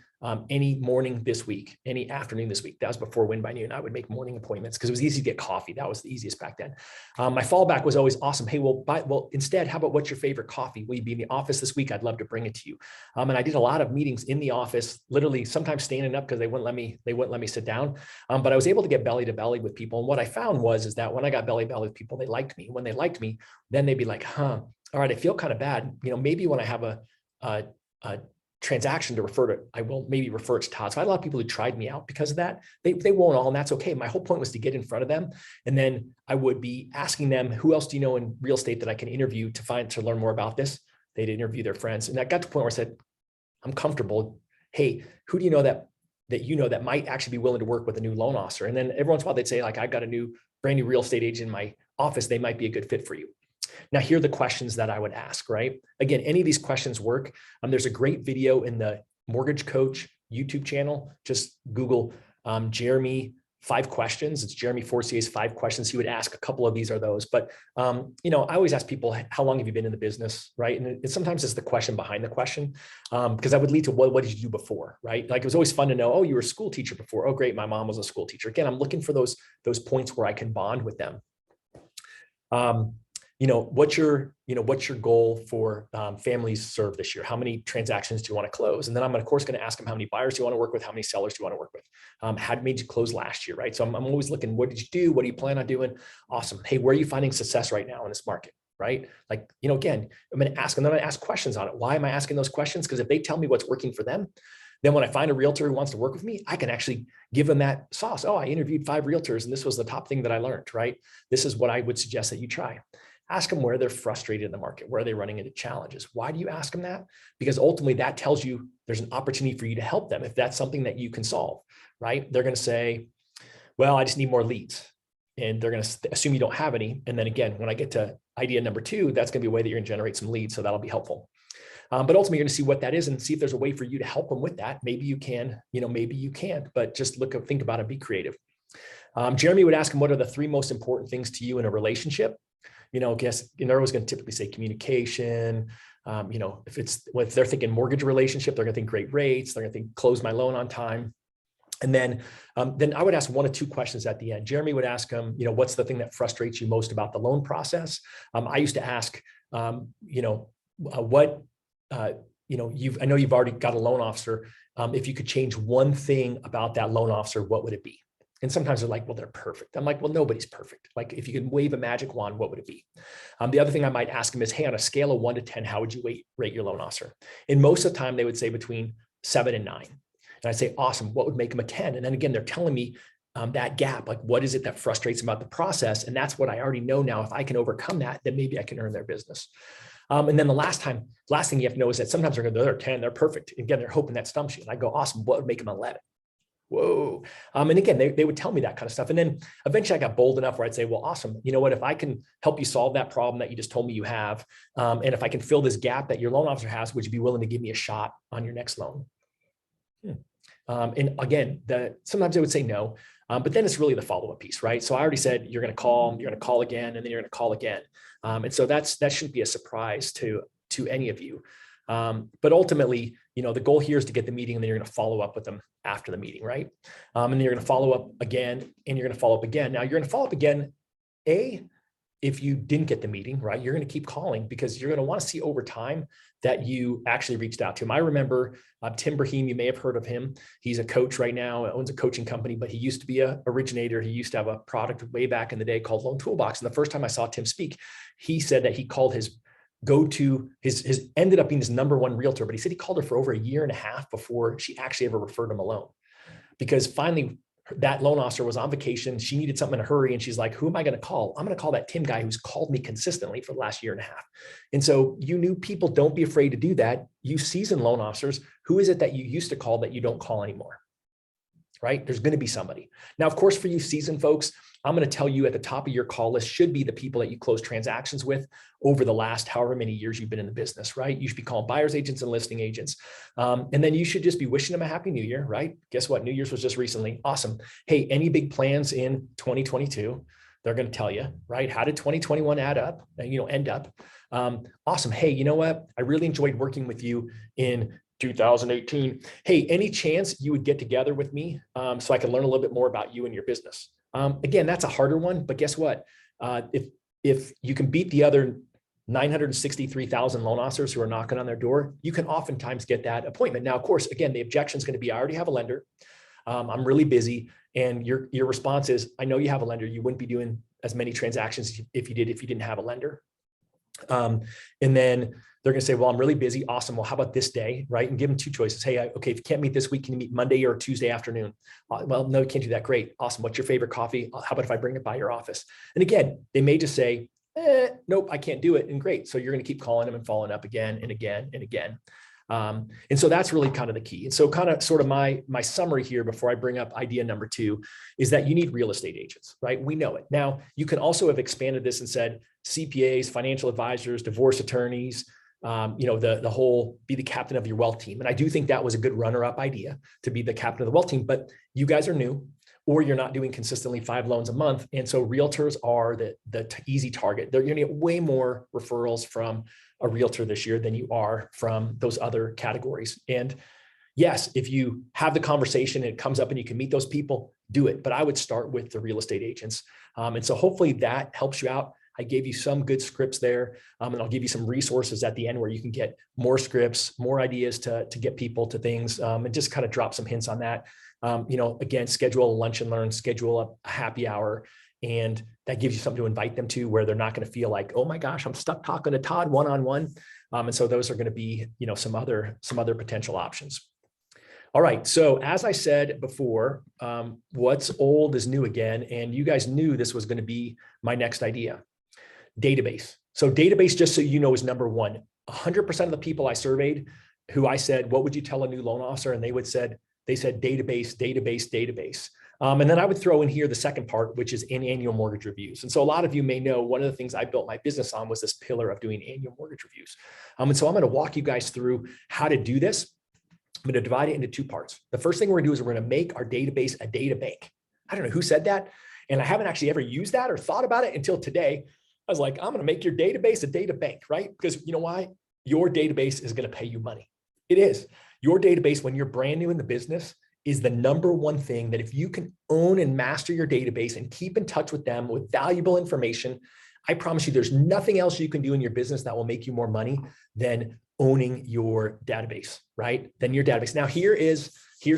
any morning this week, any afternoon this week? That was before Win by Noon. I would make morning appointments because it was easy to get coffee. That was the easiest back then. My fallback was always awesome. Hey, well, instead, how about what's your favorite coffee? Will you be in the office this week? I'd love to bring it to you. And I did a lot of meetings in the office, literally sometimes standing up because they wouldn't let me sit down. But I was able to get belly to belly with people. And what I found is that when I got belly to belly with people, they liked me. When they liked me, then they'd be like, all right, I feel kind of bad. Maybe when I have a transaction to refer to, I will maybe refer it to Todd. So I had a lot of people who tried me out because of that. They won't all, and that's okay. My whole point was to get in front of them. And then I would be asking them, who else do you know in real estate that I can interview to learn more about this? They'd interview their friends. And I got to the point where I said, I'm comfortable. Hey, who do you know that might actually be willing to work with a new loan officer? And then every once in a while they'd say, like, I've got a brand new real estate agent in my office. They might be a good fit for you. Now, here are the questions that I would ask, right? Again, any of these questions work. There's a great video in the Mortgage Coach YouTube channel. Just Google Jeremy 5 questions. It's Jeremy Forcier's 5 questions. He would ask a couple of these are those, but I always ask people, how long have you been in the business, right? And sometimes it's the question behind the question, because that would lead to what did you do before, right? Like it was always fun to know, oh, you were a school teacher before. Oh, great, my mom was a school teacher. Again, I'm looking for those points where I can bond with them. What's your goal for families served this year? How many transactions do you want to close? And then I'm of course going to ask them, how many buyers do you want to work with? How many sellers do you want to work with? How made you close last year, right? So I'm always looking, what did you do? What do you plan on doing? Awesome. Hey, where are you finding success right now in this market? Right? Like, again, I'm going to ask, and then I ask questions on it. Why am I asking those questions? Because if they tell me what's working for them, then when I find a realtor who wants to work with me, I can actually give them that sauce. Oh, I interviewed 5 realtors and this was the top thing that I learned, right? This is what I would suggest that you try. Ask them where they're frustrated in the market, where are they running into challenges. Why do you ask them that? Because ultimately that tells you there's an opportunity for you to help them if that's something that you can solve, right? They're going to say, well, I just need more leads. And they're going to assume you don't have any. And then again, when I get to idea number 2, that's going to be a way that you're going to generate some leads. So that'll be helpful. But ultimately, you're going to see what that is and see if there's a way for you to help them with that. Maybe you can, maybe you can't, but just think about it, be creative. Jeremy would ask him, what are the 3 most important things to you in a relationship? They're always going to typically say communication. If they're thinking mortgage relationship, they're going to think great rates. They're going to think close my loan on time. And then I would ask 1 or 2 questions at the end. Jeremy would ask him, what's the thing that frustrates you most about the loan process? I used to ask, I know you've already got a loan officer. If you could change 1 thing about that loan officer, what would it be? And sometimes they're like, well, they're perfect. I'm like, well, nobody's perfect. Like if you could wave a magic wand, what would it be? The other thing I might ask them is, hey, on a scale of 1 to 10, how would you rate your loan officer? And most of the time they would say between 7 and 9. And I'd say, awesome. What would make them a 10? And then again, they're telling me that gap, like what is it that frustrates them about the process? And that's what I already know now. If I can overcome that, then maybe I can earn their business. And then the last thing you have to know is that sometimes they're 10, they're perfect. And again, they're hoping that stumps you. And I go, awesome. What would make them 11? Whoa. And again, they would tell me that kind of stuff. And then eventually I got bold enough where I'd say, well, awesome. You know what, if I can help you solve that problem that you just told me you have, and if I can fill this gap that your loan officer has, would you be willing to give me a shot on your next loan? And again, sometimes they would say no, but then it's really the follow-up piece, right? So I already said, you're going to call again, and then you're going to call again. And so that shouldn't be a surprise to any of you. But ultimately, the goal here is to get the meeting, and then you're going to follow up with them after the meeting, right? And then you're going to follow up again, and you're going to follow up again. Now you're going to follow up again, if you didn't get the meeting, right? You're going to keep calling because you're going to want to see over time that you actually reached out to him. I remember Tim Brahim, you may have heard of him. He's a coach right now, owns a coaching company, but he used to be an originator. He used to have a product way back in the day called Loan Toolbox. And the first time I saw Tim speak, he said that he called his ended up being his #1 realtor, but he said he called her for over 1.5 years before she actually ever referred him a loan. Because finally that loan officer was on vacation. She needed something in a hurry. And she's like, who am I going to call? I'm going to call that Tim guy who's called me consistently for the last 1.5 years. And so you new people, don't be afraid to do that. You seasoned loan officers, who is it that you used to call that you don't call anymore? Right? There's going to be somebody. Now, of course, for you seasoned folks, I'm going to tell you at the top of your call list should be the people that you close transactions with over the last however many years you've been in the business, right? You should be calling buyers agents and listing agents. And then you should just be wishing them a happy new year, right? Guess what? New Year's was just recently. Awesome. Hey, any big plans in 2022? They're going to tell you, right? How did 2021 end up? Awesome. Hey, you know what? I really enjoyed working with you in 2018. Hey, any chance you would get together with me so I can learn a little bit more about you and your business? Again, that's a harder one, but guess what? If you can beat the other 963,000 loan officers who are knocking on their door, you can oftentimes get that appointment. Now, of course, again, the objection is going to be, I already have a lender. I'm really busy. And your response is, I know you have a lender. You wouldn't be doing as many transactions if you didn't have a lender. And then they're going to say, well, I'm really busy. Awesome. Well, how about this day, right? And give them 2 choices. Hey, okay, if you can't meet this week, can you meet Monday or Tuesday afternoon? Well, no, you can't do that. Great. Awesome. What's your favorite coffee? How about if I bring it by your office? And again, they may just say, nope, I can't do it. And great. So you're going to keep calling them and following up again and again and again. And so that's really kind of the key. And so sort of my summary here before I bring up idea number 2 is that you need real estate agents, right? We know it. Now, you can also have expanded this and said CPAs, financial advisors, divorce attorneys, the whole be the captain of your wealth team. And I do think that was a good runner-up idea to be the captain of the wealth team, but you guys are new. or you're not doing consistently 5 loans a month. And so realtors are the easy target. You're going to get way more referrals from a realtor this year than you are from those other categories. And yes, if you have the conversation and it comes up and you can meet those people, do it. But I would start with the real estate agents. And so hopefully that helps you out. I gave you some good scripts there, and I'll give you some resources at the end where you can get more scripts, more ideas to get people to things, and just kind of drop some hints on that. Again, schedule a lunch and learn, schedule a happy hour, and that gives you something to invite them to where they're not going to feel like, oh my gosh, I'm stuck talking to Todd one-on-one. And so those are going to be, some other potential options. All right. So as I said before, what's old is new again. And you guys knew this was going to be my next idea. Database. So database, just so you know, is number one. 100% of the people I surveyed who I said, what would you tell a new loan officer? And they said database, database, database. And then I would throw in here the second part, which is annual mortgage reviews. And so a lot of you may know one of the things I built my business on was this pillar of doing annual mortgage reviews. And so I'm going to walk you guys through how to do this. I'm going to divide it into 2 parts. The first thing we're going to do is we're going to make our database a data bank. I don't know who said that, and I haven't actually ever used that or thought about it until today. I was like, I'm going to make your database a data bank, right? Because you know why? Your database is going to pay you money. It is. Your database, when you're brand new in the business, is the number one thing that if you can own and master your database and keep in touch with them with valuable information, I promise you there's nothing else you can do in your business that will make you more money than owning your database, right? Then your database. Now here's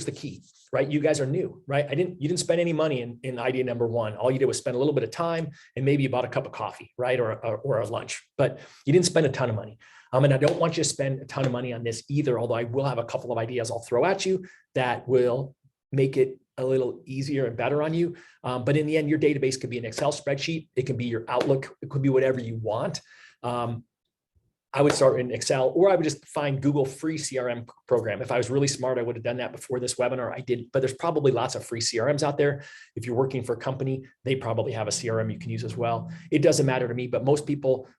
the key, right? You guys are new, right? You didn't spend any money in idea number 1. All you did was spend a little bit of time and maybe you bought a cup of coffee, right? Or a lunch, but you didn't spend a ton of money. And I don't want you to spend a ton of money on this either, although I will have a couple of ideas I'll throw at you that will make it a little easier and better on you. But in the end, your database could be an Excel spreadsheet. It can be your Outlook. It could be whatever you want. I would start in Excel, or I would just find Google free CRM program. If I was really smart, I would have done that before this webinar. I didn't, but there's probably lots of free CRMs out there. If you're working for a company, they probably have a CRM you can use as well. It doesn't matter to me, but most people,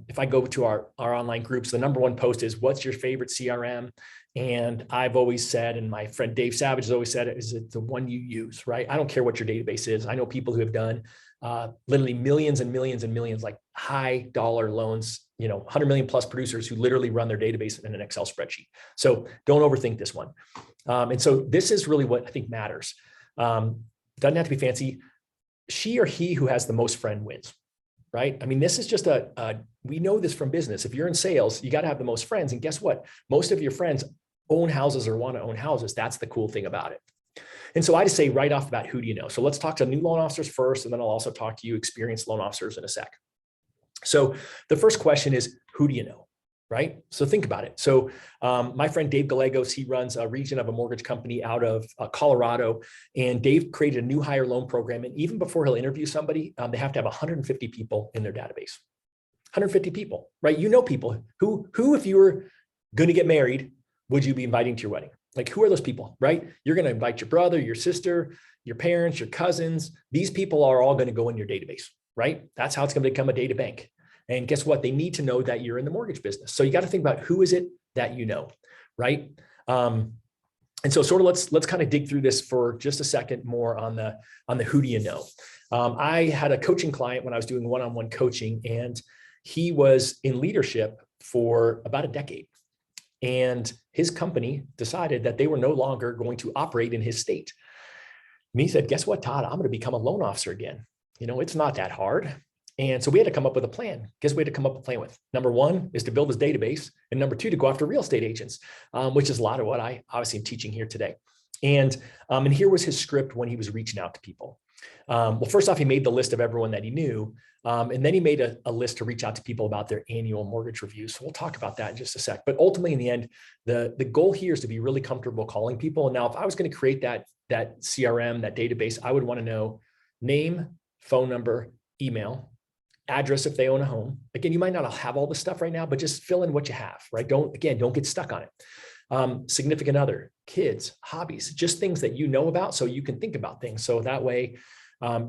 if I go to our online groups, the number 1 post is, what's your favorite CRM? And I've always said, and my friend Dave Savage has always said, is it the one you use, right? I don't care what your database is. I know people who have done literally millions and millions and millions, like high dollar loans, 100 million plus producers who literally run their database in an Excel spreadsheet. So don't overthink this one. And so this is really what I think matters. Doesn't have to be fancy. She or he who has the most friend wins, right? I mean, this is just we know this from business. If you're in sales, you got to have the most friends. And guess what? Most of your friends own houses or want to own houses. That's the cool thing about it. And so I just say right off the bat, who do you know? So let's talk to new loan officers first, and then I'll also talk to you experienced loan officers in a sec. So the first question is, who do you know, right? So think about it. So my friend Dave Gallegos, he runs a region of a mortgage company out of Colorado, and Dave created a new hire loan program. And even before he'll interview somebody, they have to have 150 people in their database. 150 people, right? You know people who if you were going to get married, would you be inviting to your wedding? Like, who are those people, right? You're going to invite your brother, your sister, your parents, your cousins. These people are all going to go in your database, right? That's how it's going to become a data bank. And guess what? They need to know that you're in the mortgage business. So you got to think about who is it that you know, right? And so sort of let's kind of dig through this for just a second more on the who do you know. I had a coaching client when I was doing one-on-one coaching, and he was in leadership for about a decade. And his company decided that they were no longer going to operate in his state. And he said, guess what, Todd? I'm going to become a loan officer again. It's not that hard. And so we had to come up with a plan. Guess what we had to come up with a plan with? Number 1 is to build his database. And number 2, to go after real estate agents, which is a lot of what I obviously am teaching here today. And here was his script when he was reaching out to people. Well, first off, he made the list of everyone that he knew. And then he made a list to reach out to people about their annual mortgage reviews. So we'll talk about that in just a sec. But ultimately, in the end, the goal here is to be really comfortable calling people. And now, if I was going to create that CRM, that database, I would want to know name, phone number, email, address if they own a home. Again, you might not have all this stuff right now, but just fill in what you have, right? Don't get stuck on it. Significant other, kids, hobbies, just things that you know about so you can think about things. So that way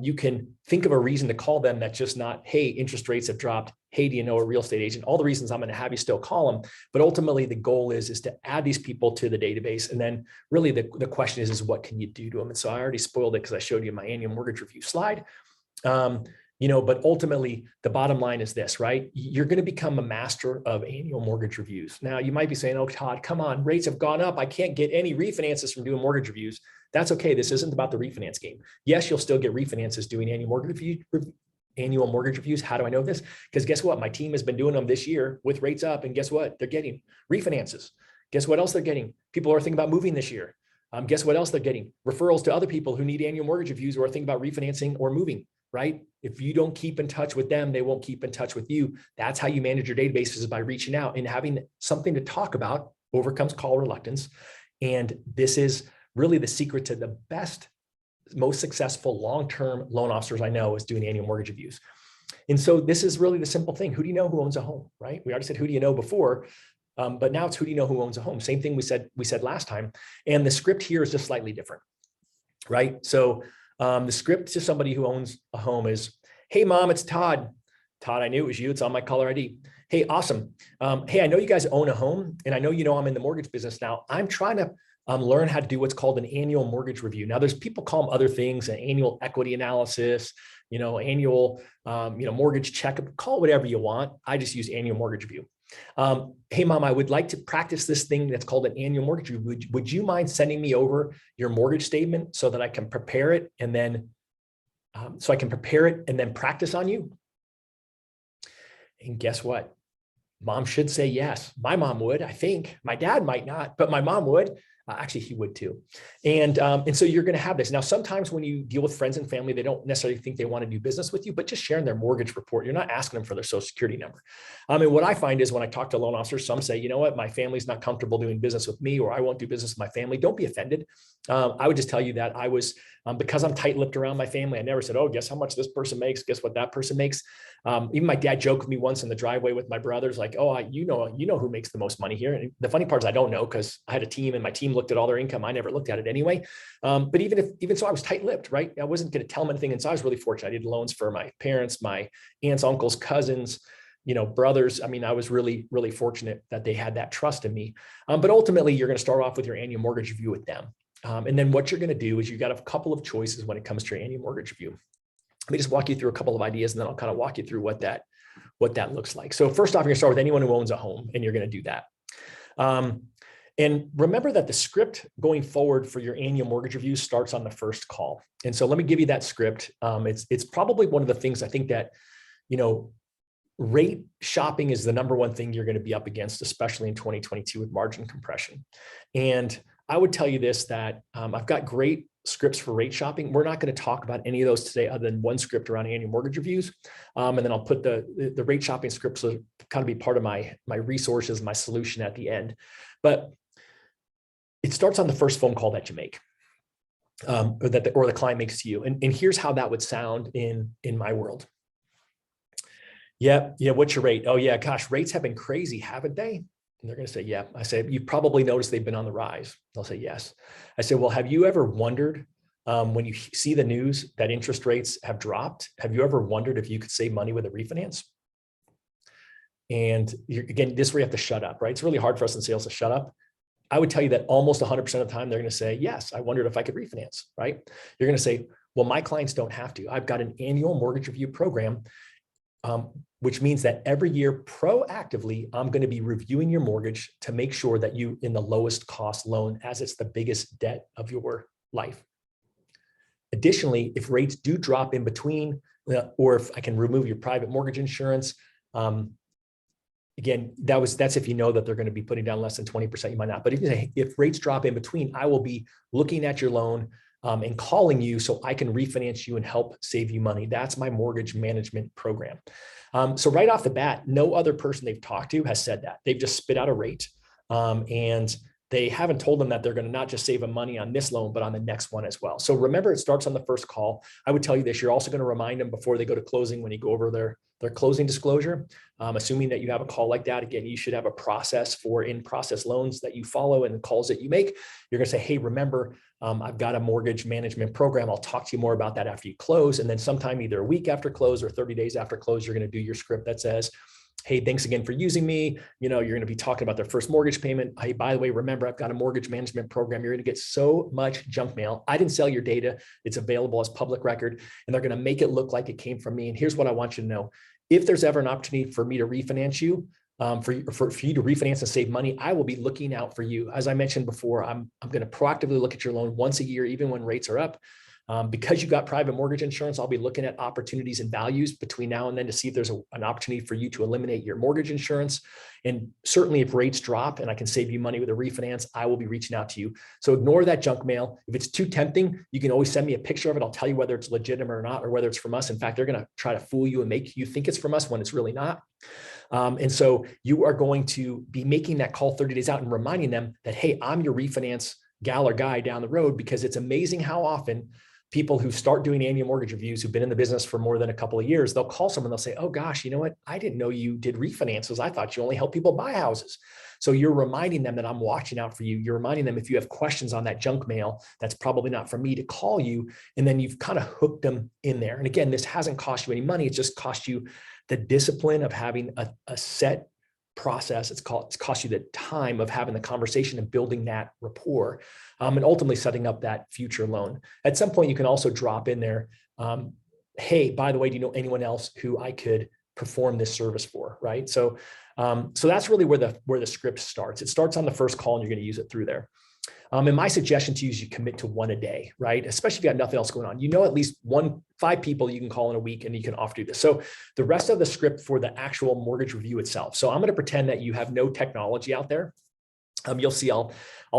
you can think of a reason to call them that's just not, hey, interest rates have dropped. hey, do you know a real estate agent? All the reasons I'm going to have you still call them. But ultimately, the goal is to add these people to the database. And then really the question is what can you do to them? And so I already spoiled it because I showed you my annual mortgage review slide. But ultimately the bottom line is this, right? You're going to become a master of annual mortgage reviews. Now you might be saying, oh, Todd, come on, rates have gone up. I can't get any refinances from doing mortgage reviews. That's okay. This isn't about the refinance game. Yes, you'll still get refinances doing annual mortgage reviews. How do I know this? Because guess what? My team has been doing them this year with rates up, and guess what? They're getting refinances. Guess what else they're getting? People are thinking about moving this year. Guess what else they're getting? Referrals to other people who need annual mortgage reviews or are thinking about refinancing or moving, right? If you don't keep in touch with them, they won't keep in touch with you. That's how you manage your databases, is by reaching out and having something to talk about. Overcomes call reluctance. And this is really the secret to the best, most successful long-term loan officers I know, is doing annual mortgage reviews. And so this is really the simple thing. Who do you know who owns a home, right? We already said, who do you know before? But now it's who do you know who owns a home? Same thing we said last time. And the script here is just slightly different, right? So the script to somebody who owns a home is, hey, Mom, it's Todd. Todd, I knew it was you. It's on my caller ID. Hey, awesome. Hey, I know you guys own a home, and I know you know I'm in the mortgage business now. I'm trying to learn how to do what's called an annual mortgage review. Now, there's people call them other things, an annual equity analysis, annual, mortgage checkup, call it whatever you want. I just use annual mortgage review. Hey, Mom, I would like to practice this thing that's called an annual mortgage review. Would you mind sending me over your mortgage statement so that I can prepare it and then practice on you? And guess what? Mom should say yes. My mom would, I think. My dad might not, but my mom would. Actually, he would too. And so you're going to have this. Now, sometimes when you deal with friends and family, they don't necessarily think they want to do business with you, but just sharing their mortgage report, you're not asking them for their social security number. And what I find is when I talk to loan officers, some say, you know what, my family's not comfortable doing business with me, or I won't do business with my family. Don't be offended. I would just tell you that I was, because I'm tight-lipped around my family, I never said, oh, guess how much this person makes, guess what that person makes. Even my dad joked with me once in the driveway with my brothers, like, oh, you know who makes the most money here. And the funny part is I don't know, because I had a team and my team looked at all their income. I never looked at it anyway. But even so, I was tight-lipped, right? I wasn't going to tell them anything. And so I was really fortunate. I did loans for my parents, my aunts, uncles, cousins, brothers. I mean, I was really, really fortunate that they had that trust in me. But ultimately, you're going to start off with your annual mortgage review with them. And then what you're going to do is you've got a couple of choices when it comes to your annual mortgage review. Let me just walk you through a couple of ideas, and then I'll kind of walk you through what that looks like. So first off, you're going to start with anyone who owns a home, and you're going to do that. And remember that the script going forward for your annual mortgage review starts on the first call. And so let me give you that script. It's probably one of the things I think that, rate shopping is the number one thing you're going to be up against, especially in 2022 with margin compression. And I would tell you this, that I've got great scripts for rate shopping. We're not going to talk about any of those today other than one script around annual mortgage reviews. And then I'll put the rate shopping scripts to kind of be part of my resources, my solution at the end. But it starts on the first phone call that you make, or the client makes to you. And here's how that would sound in my world. Yeah. What's your rate? Oh yeah, gosh, rates have been crazy, haven't they? And they're going to say, yeah. I say, you've probably noticed they've been on the rise. They'll say, yes. I say, well, have you ever wondered when you see the news that interest rates have dropped, have you ever wondered if you could save money with a refinance? And again, this is where you have to shut up, right? It's really hard for us in sales to shut up. I would tell you that almost 100% of the time, they're going to say, yes, I wondered if I could refinance, right? You're going to say, well, my clients don't have to. I've got an annual mortgage review program, which means that every year proactively, I'm going to be reviewing your mortgage to make sure that you in the lowest cost loan, as it's the biggest debt of your life. Additionally, if rates do drop in between, or if I can remove your private mortgage insurance, again, that's if you know that they're going to be putting down less than 20%, you might not. But if rates drop in between, I will be looking at your loan and calling you so I can refinance you and help save you money. That's my mortgage management program. So right off the bat, no other person they've talked to has said that. They've just spit out a rate, and they haven't told them that they're going to not just save them money on this loan, but on the next one as well. So remember, it starts on the first call. I would tell you this, you're also going to remind them before they go to closing, when you go over their their closing disclosure. Assuming that you have a call like that, again, you should have a process for in-process loans that you follow and the calls that you make. You're going to say, hey, remember, I've got a mortgage management program. I'll talk to you more about that after you close. And then sometime either a week after close or 30 days after close, you're going to do your script that says, hey, thanks again for using me. You're going to be talking about their first mortgage payment. Hey, by the way, remember, I've got a mortgage management program. You're going to get so much junk mail. I didn't sell your data. It's available as public record, and they're going to make it look like it came from me. And here's what I want you to know. If there's ever an opportunity for me to refinance you, for you to refinance and save money, I will be looking out for you. As I mentioned before, I'm going to proactively look at your loan once a year, even when rates are up. Because you got private mortgage insurance, I'll be looking at opportunities and values between now and then to see if there's an opportunity for you to eliminate your mortgage insurance. And certainly if rates drop and I can save you money with a refinance, I will be reaching out to you. So ignore that junk mail. If it's too tempting, you can always send me a picture of it. I'll tell you whether it's legitimate or not, or whether it's from us. In fact, they're going to try to fool you and make you think it's from us when it's really not. And so you are going to be making that call 30 days out and reminding them that, hey, I'm your refinance gal or guy down the road, because it's amazing how often people who start doing annual mortgage reviews, who've been in the business for more than a couple of years, they'll call someone, they'll say, oh gosh, you know what? I didn't know you did refinances. I thought you only help people buy houses. So you're reminding them that I'm watching out for you. You're reminding them if you have questions on that junk mail, that's probably not for me, to call you. And then you've kind of hooked them in there. And again, this hasn't cost you any money. It's just cost you the discipline of having a set process. It's cost you the time of having the conversation and building that rapport, and ultimately setting up that future loan. At some point, you can also drop in there, hey, by the way, do you know anyone else who I could perform this service for, right? So that's really where the script starts. It starts on the first call, and you're going to use it through there. And my suggestion to you is you commit to one a day, right? Especially if you got nothing else going on. At least 5 people you can call in a week, and you can offer to do this. So the rest of the script for the actual mortgage review itself. So I'm going to pretend that you have no technology out there. You'll see, I'll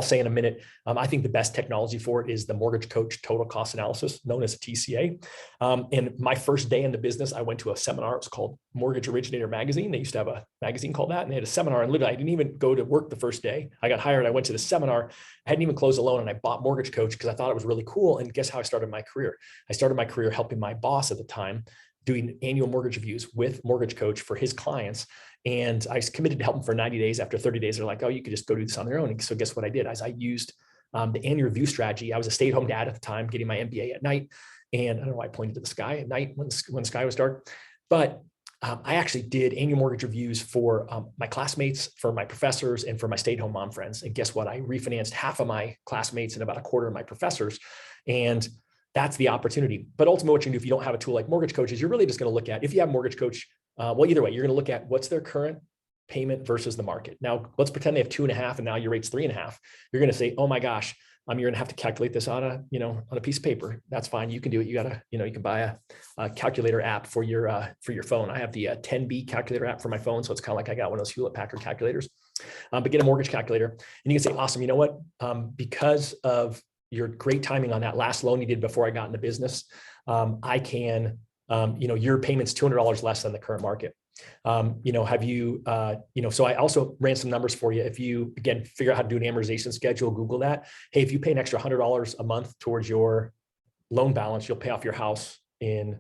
say in a minute, I think the best technology for it is the Mortgage Coach Total Cost Analysis, known as a TCA. And my first day in the business, I went to a seminar. It was called Mortgage Originator Magazine. They used to have a magazine called that, and they had a seminar. And literally, I didn't even go to work the first day. I got hired. I went to the seminar. I hadn't even closed a loan, and I bought Mortgage Coach because I thought it was really cool. And guess how I started my career? I started my career helping my boss at the time doing annual mortgage reviews with Mortgage Coach for his clients. And I was committed to help them for 90 days. After 30 days, they're like, oh, you could just go do this on your own. And so guess what I did? I used the annual review strategy. I was a stay-at-home dad at the time, getting my MBA at night. And I don't know why I pointed to the sky at night when the sky was dark. But I actually did annual mortgage reviews for my classmates, for my professors, and for my stay-at-home mom friends. And guess what? I refinanced half of my classmates and about a quarter of my professors. And that's the opportunity. But ultimately, what you can do if you don't have a tool like Mortgage Coach is you're really just going to look at, if you have Mortgage Coach, well, either way, you're going to look at what's their current payment versus the market. Now, let's pretend they have 2.5 and now your rate's 3.5. You're going to say, oh my gosh, you're going to have to calculate this on a piece of paper. That's fine. You can do it. You can buy a calculator app for your phone. I have the 10B calculator app for my phone. So it's kind of like I got one of those Hewlett Packard calculators, but get a mortgage calculator, and you can say, awesome. You know what? Because of your great timing on that last loan you did before I got into business, I can, your payment's $200 less than the current market. Have you, so I also ran some numbers for you. If you, again, figure out how to do an amortization schedule, Google that. Hey, if you pay an extra $100 a month towards your loan balance, you'll pay off your house in,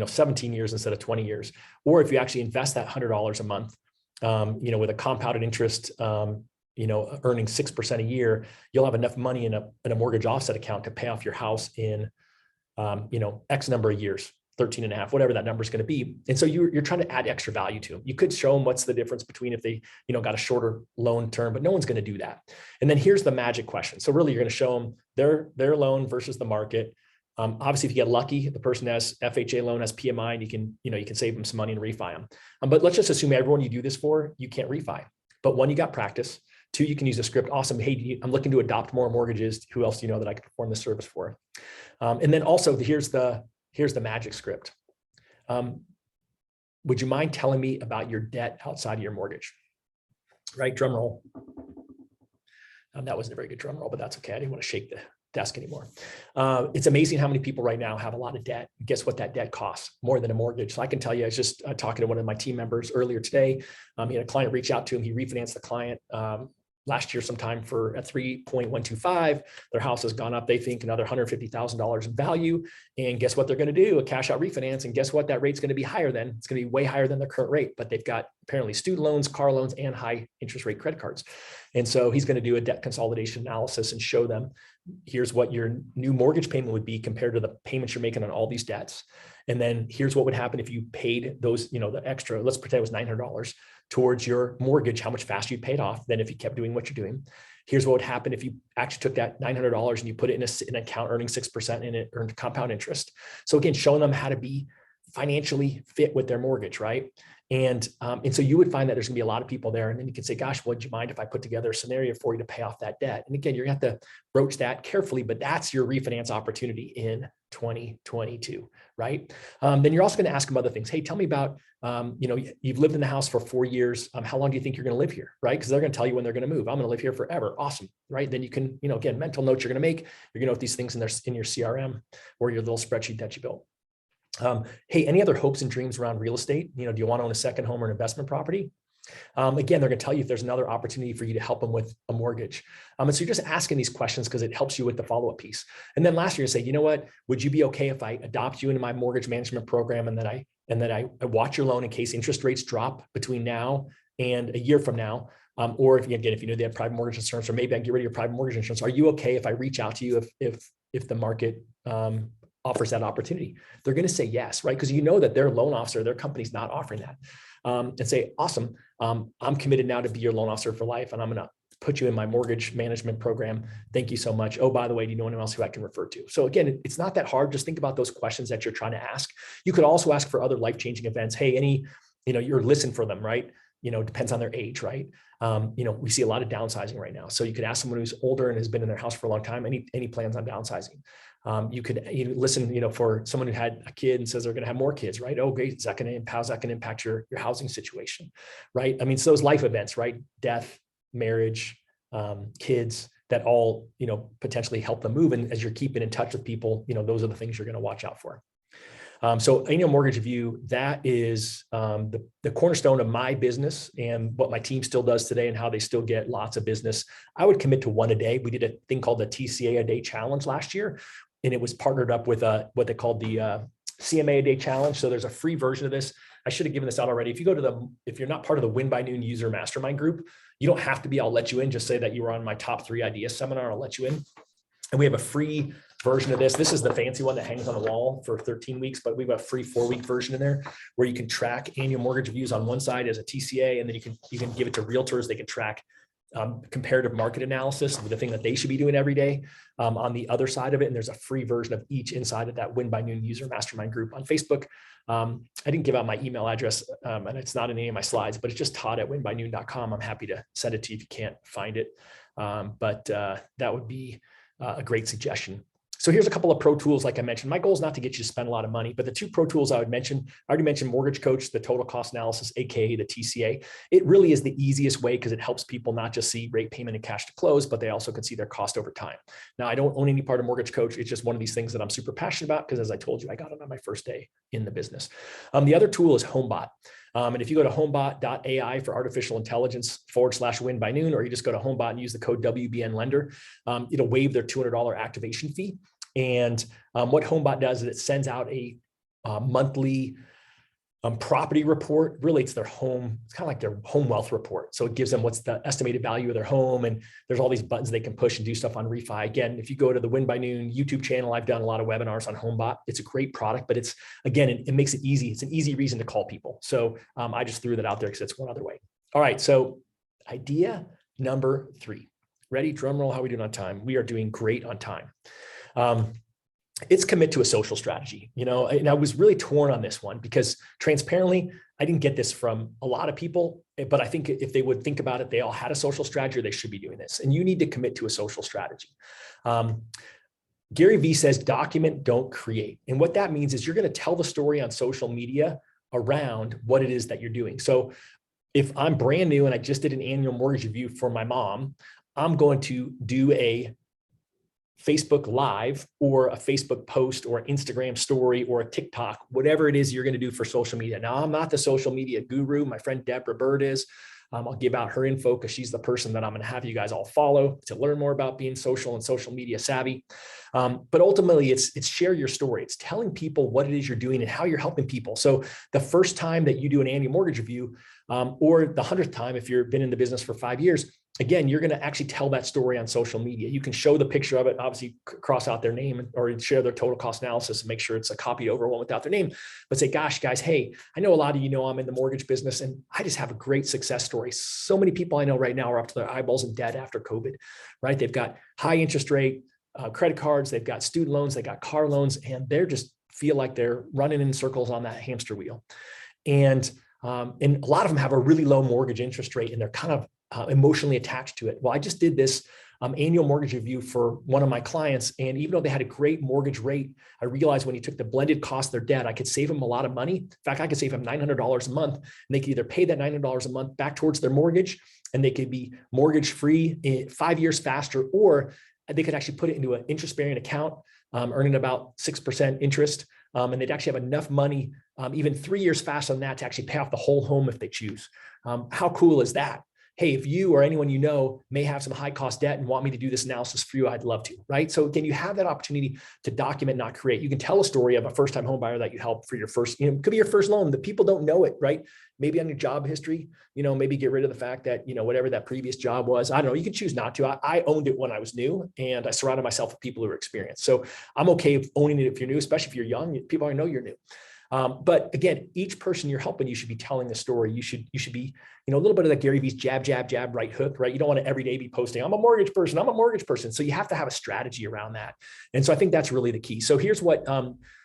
17 years instead of 20 years. Or if you actually invest that $100 a month, with a compounded interest, earning 6% a year, you'll have enough money in a mortgage offset account to pay off your house in, X number of years, 13 and a half, whatever that number is going to be. And so you're trying to add extra value to them. You could show them what's the difference between if they, got a shorter loan term, but no one's going to do that. And then here's the magic question. So really, you're going to show them their loan versus the market. Obviously, if you get lucky, the person has FHA loan, has PMI, and you can save them some money and refi them. But let's just assume everyone you do this for, you can't refi. But 1, you got practice. 2, you can use a script. Awesome. Hey, I'm looking to adopt more mortgages. Who else do you know that I could perform this service for? And then also, here's the magic script. Would you mind telling me about your debt outside of your mortgage? Right? Drum roll. That wasn't a very good drum roll, but that's okay. I didn't want to shake the desk anymore. It's amazing how many people right now have a lot of debt. Guess what that debt costs? More than a mortgage. So I can tell you, I was just talking to one of my team members earlier today. He had a client reach out to him. He refinanced the client. last year sometime for at 3.125. Their house has gone up, they think, another $150,000 in value. And guess what they're going to do? A cash out refinance. And guess what? That rate's going to be higher then. It's going to be way higher than their current rate, but they've got apparently student loans, car loans, and high interest rate credit cards. And so he's going to do a debt consolidation analysis and show them, here's what your new mortgage payment would be compared to the payments you're making on all these debts. And then here's what would happen if you paid those, the extra, let's pretend it was $900 towards your mortgage, how much faster you paid off than if you kept doing what you're doing. Here's what would happen if you actually took that $900 and you put it in an account earning 6% and it earned compound interest. So again, showing them how to be financially fit with their mortgage, right? And so you would find that there's gonna be a lot of people there, and then you can say, gosh, would you mind if I put together a scenario for you to pay off that debt? And again, you're gonna have to broach that carefully, but that's your refinance opportunity in 2022, right? Then you're also gonna ask them other things. Hey, tell me about, you've lived in the house for 4 years. How long do you think you're gonna live here, right? Because they're gonna tell you when they're gonna move. I'm gonna live here forever. Awesome, right? Then you can, again, mental notes you're gonna make. You're gonna note these things in your CRM or your little spreadsheet that you built. Hey, any other hopes and dreams around real estate? Do you want to own a second home or an investment property? Again, they're going to tell you if there's another opportunity for you to help them with a mortgage. And so you're just asking these questions because it helps you with the follow-up piece. And then last year, you say, you know what, would you be okay if I adopt you into my mortgage management program and then I watch your loan in case interest rates drop between now and a year from now? Or if you know they have private mortgage insurance, or maybe I get rid of your private mortgage insurance. Are you okay if I reach out to you if the market offers that opportunity? They're going to say yes, right? Because that their loan officer, their company's not offering that. And say, awesome, I'm committed now to be your loan officer for life, and I'm going to put you in my mortgage management program. Thank you so much. Oh, by the way, do you know anyone else who I can refer to? So again, it's not that hard. Just think about those questions that you're trying to ask. You could also ask for other life-changing events. Hey, you're listening for them, right? Depends on their age, right? We see a lot of downsizing right now. So you could ask someone who's older and has been in their house for a long time, any plans on downsizing? You could listen, for someone who had a kid and says they're going to have more kids, right? Oh, great. How's that going to impact your housing situation, right? I mean, it's those life events, right? Death, marriage, kids, that all, potentially help them move. And as you're keeping in touch with people, those are the things you're going to watch out for. So annual mortgage review, that is the cornerstone of my business and what my team still does today and how they still get lots of business. I would commit to one a day. We did a thing called the TCA a day challenge last year, and it was partnered up with what they called the CMA a day challenge. So there's a free version of this. I should have given this out already. If you're not part of the Win by Noon user mastermind group, you don't have to be. I'll let you in. Just say that you were on my top 3 ideas seminar. I'll let you in. And we have a free version of this. This is the fancy one that hangs on the wall for 13 weeks, but we've got a free 4-week version in there where you can track annual mortgage reviews on one side as a TCA, and then you can give it to realtors. They can track comparative market analysis, the thing that they should be doing every day on the other side of it. And there's a free version of each inside of that Win by Noon user mastermind group on Facebook. I didn't give out my email address and it's not in any of my slides, but it's just todd@winbynoon.com. I'm happy to send it to you if you can't find it. But that would be a great suggestion. So here's a couple of pro tools. Like I mentioned, my goal is not to get you to spend a lot of money, but the 2 pro tools I would mention, I already mentioned Mortgage Coach, the total cost analysis, AKA the TCA. It really is the easiest way because it helps people not just see rate, payment, and cash to close, but they also can see their cost over time. Now, I don't own any part of Mortgage Coach. It's just one of these things that I'm super passionate about because, as I told you, I got it on my first day in the business. The other tool is HomeBot. And if you go to homebot.ai for artificial intelligence /Win by Noon, or you just go to HomeBot and use the code WBN lender, it'll waive their $200 activation fee. And what HomeBot does is it sends out a monthly property report. Really, it's their home. It's kind of like their home wealth report. So it gives them what's the estimated value of their home. And there's all these buttons they can push and do stuff on refi. Again, if you go to the Win by Noon YouTube channel, I've done a lot of webinars on HomeBot. It's a great product, but it makes it easy. It's an easy reason to call people. So I just threw that out there because it's one other way. All right. So idea number 3. Ready? Drum roll. How are we doing on time? We are doing great on time. It's commit to a social strategy, and I was really torn on this one because transparently, I didn't get this from a lot of people, but I think if they would think about it, they all had a social strategy, or they should be doing this, and you need to commit to a social strategy. Gary Vee says, document, don't create. And what that means is you're going to tell the story on social media around what it is that you're doing. So if I'm brand new and I just did an annual mortgage review for my mom, I'm going to do a Facebook Live or a Facebook post or Instagram story or a TikTok, whatever it is you're going to do for social media. Now, I'm not the social media guru. My friend Deborah Bird is. I'll give out her info because she's the person that I'm going to have you guys all follow to learn more about being social and social media savvy. But ultimately, it's share your story. It's telling people what it is you're doing and how you're helping people. So the first time that you do an annual mortgage review, or the 100th time, if you've been in the business for 5 years, again, you're going to actually tell that story on social media. You can show the picture of it, obviously cross out their name or share their total cost analysis and make sure it's a copied over one without their name, but say, gosh, guys, hey, I know a lot of you know I'm in the mortgage business and I just have a great success story. So many people I know right now are up to their eyeballs in debt after COVID, right? They've got high interest rate, credit cards, they've got student loans, they got car loans, and they're just feel like they're running in circles on that hamster wheel. And a lot of them have a really low mortgage interest rate and they're kind of emotionally attached to it. Well, I just did this annual mortgage review for one of my clients. And even though they had a great mortgage rate, I realized when you took the blended cost of their debt, I could save them a lot of money. In fact, I could save them $900 a month. And they could either pay that $900 a month back towards their mortgage and they could be mortgage free in 5 years faster, or they could actually put it into an interest bearing account, earning about 6% interest. And they'd actually have enough money, even 3 years faster than that, to actually pay off the whole home if they choose. How cool is that? Hey, if you or anyone you know may have some high cost debt and want me to do this analysis for you, I'd love to, right? So again, you have that opportunity to document, not create. You can tell a story of a first-time home buyer that you helped for your first, it could be your first loan. The people don't know it, right? Maybe on your job history, maybe get rid of the fact that, whatever that previous job was, I don't know, you can choose not to. I owned it when I was new and I surrounded myself with people who are experienced. So I'm okay with owning it if you're new, especially if you're young, people already know you're new. But again, each person you're helping, you should be telling the story. You should be, a little bit of that Gary Vee's jab, jab, jab, right hook, right? You don't want to every day be posting, I'm a mortgage person, I'm a mortgage person. So you have to have a strategy around that. And so I think that's really the key. So here's what,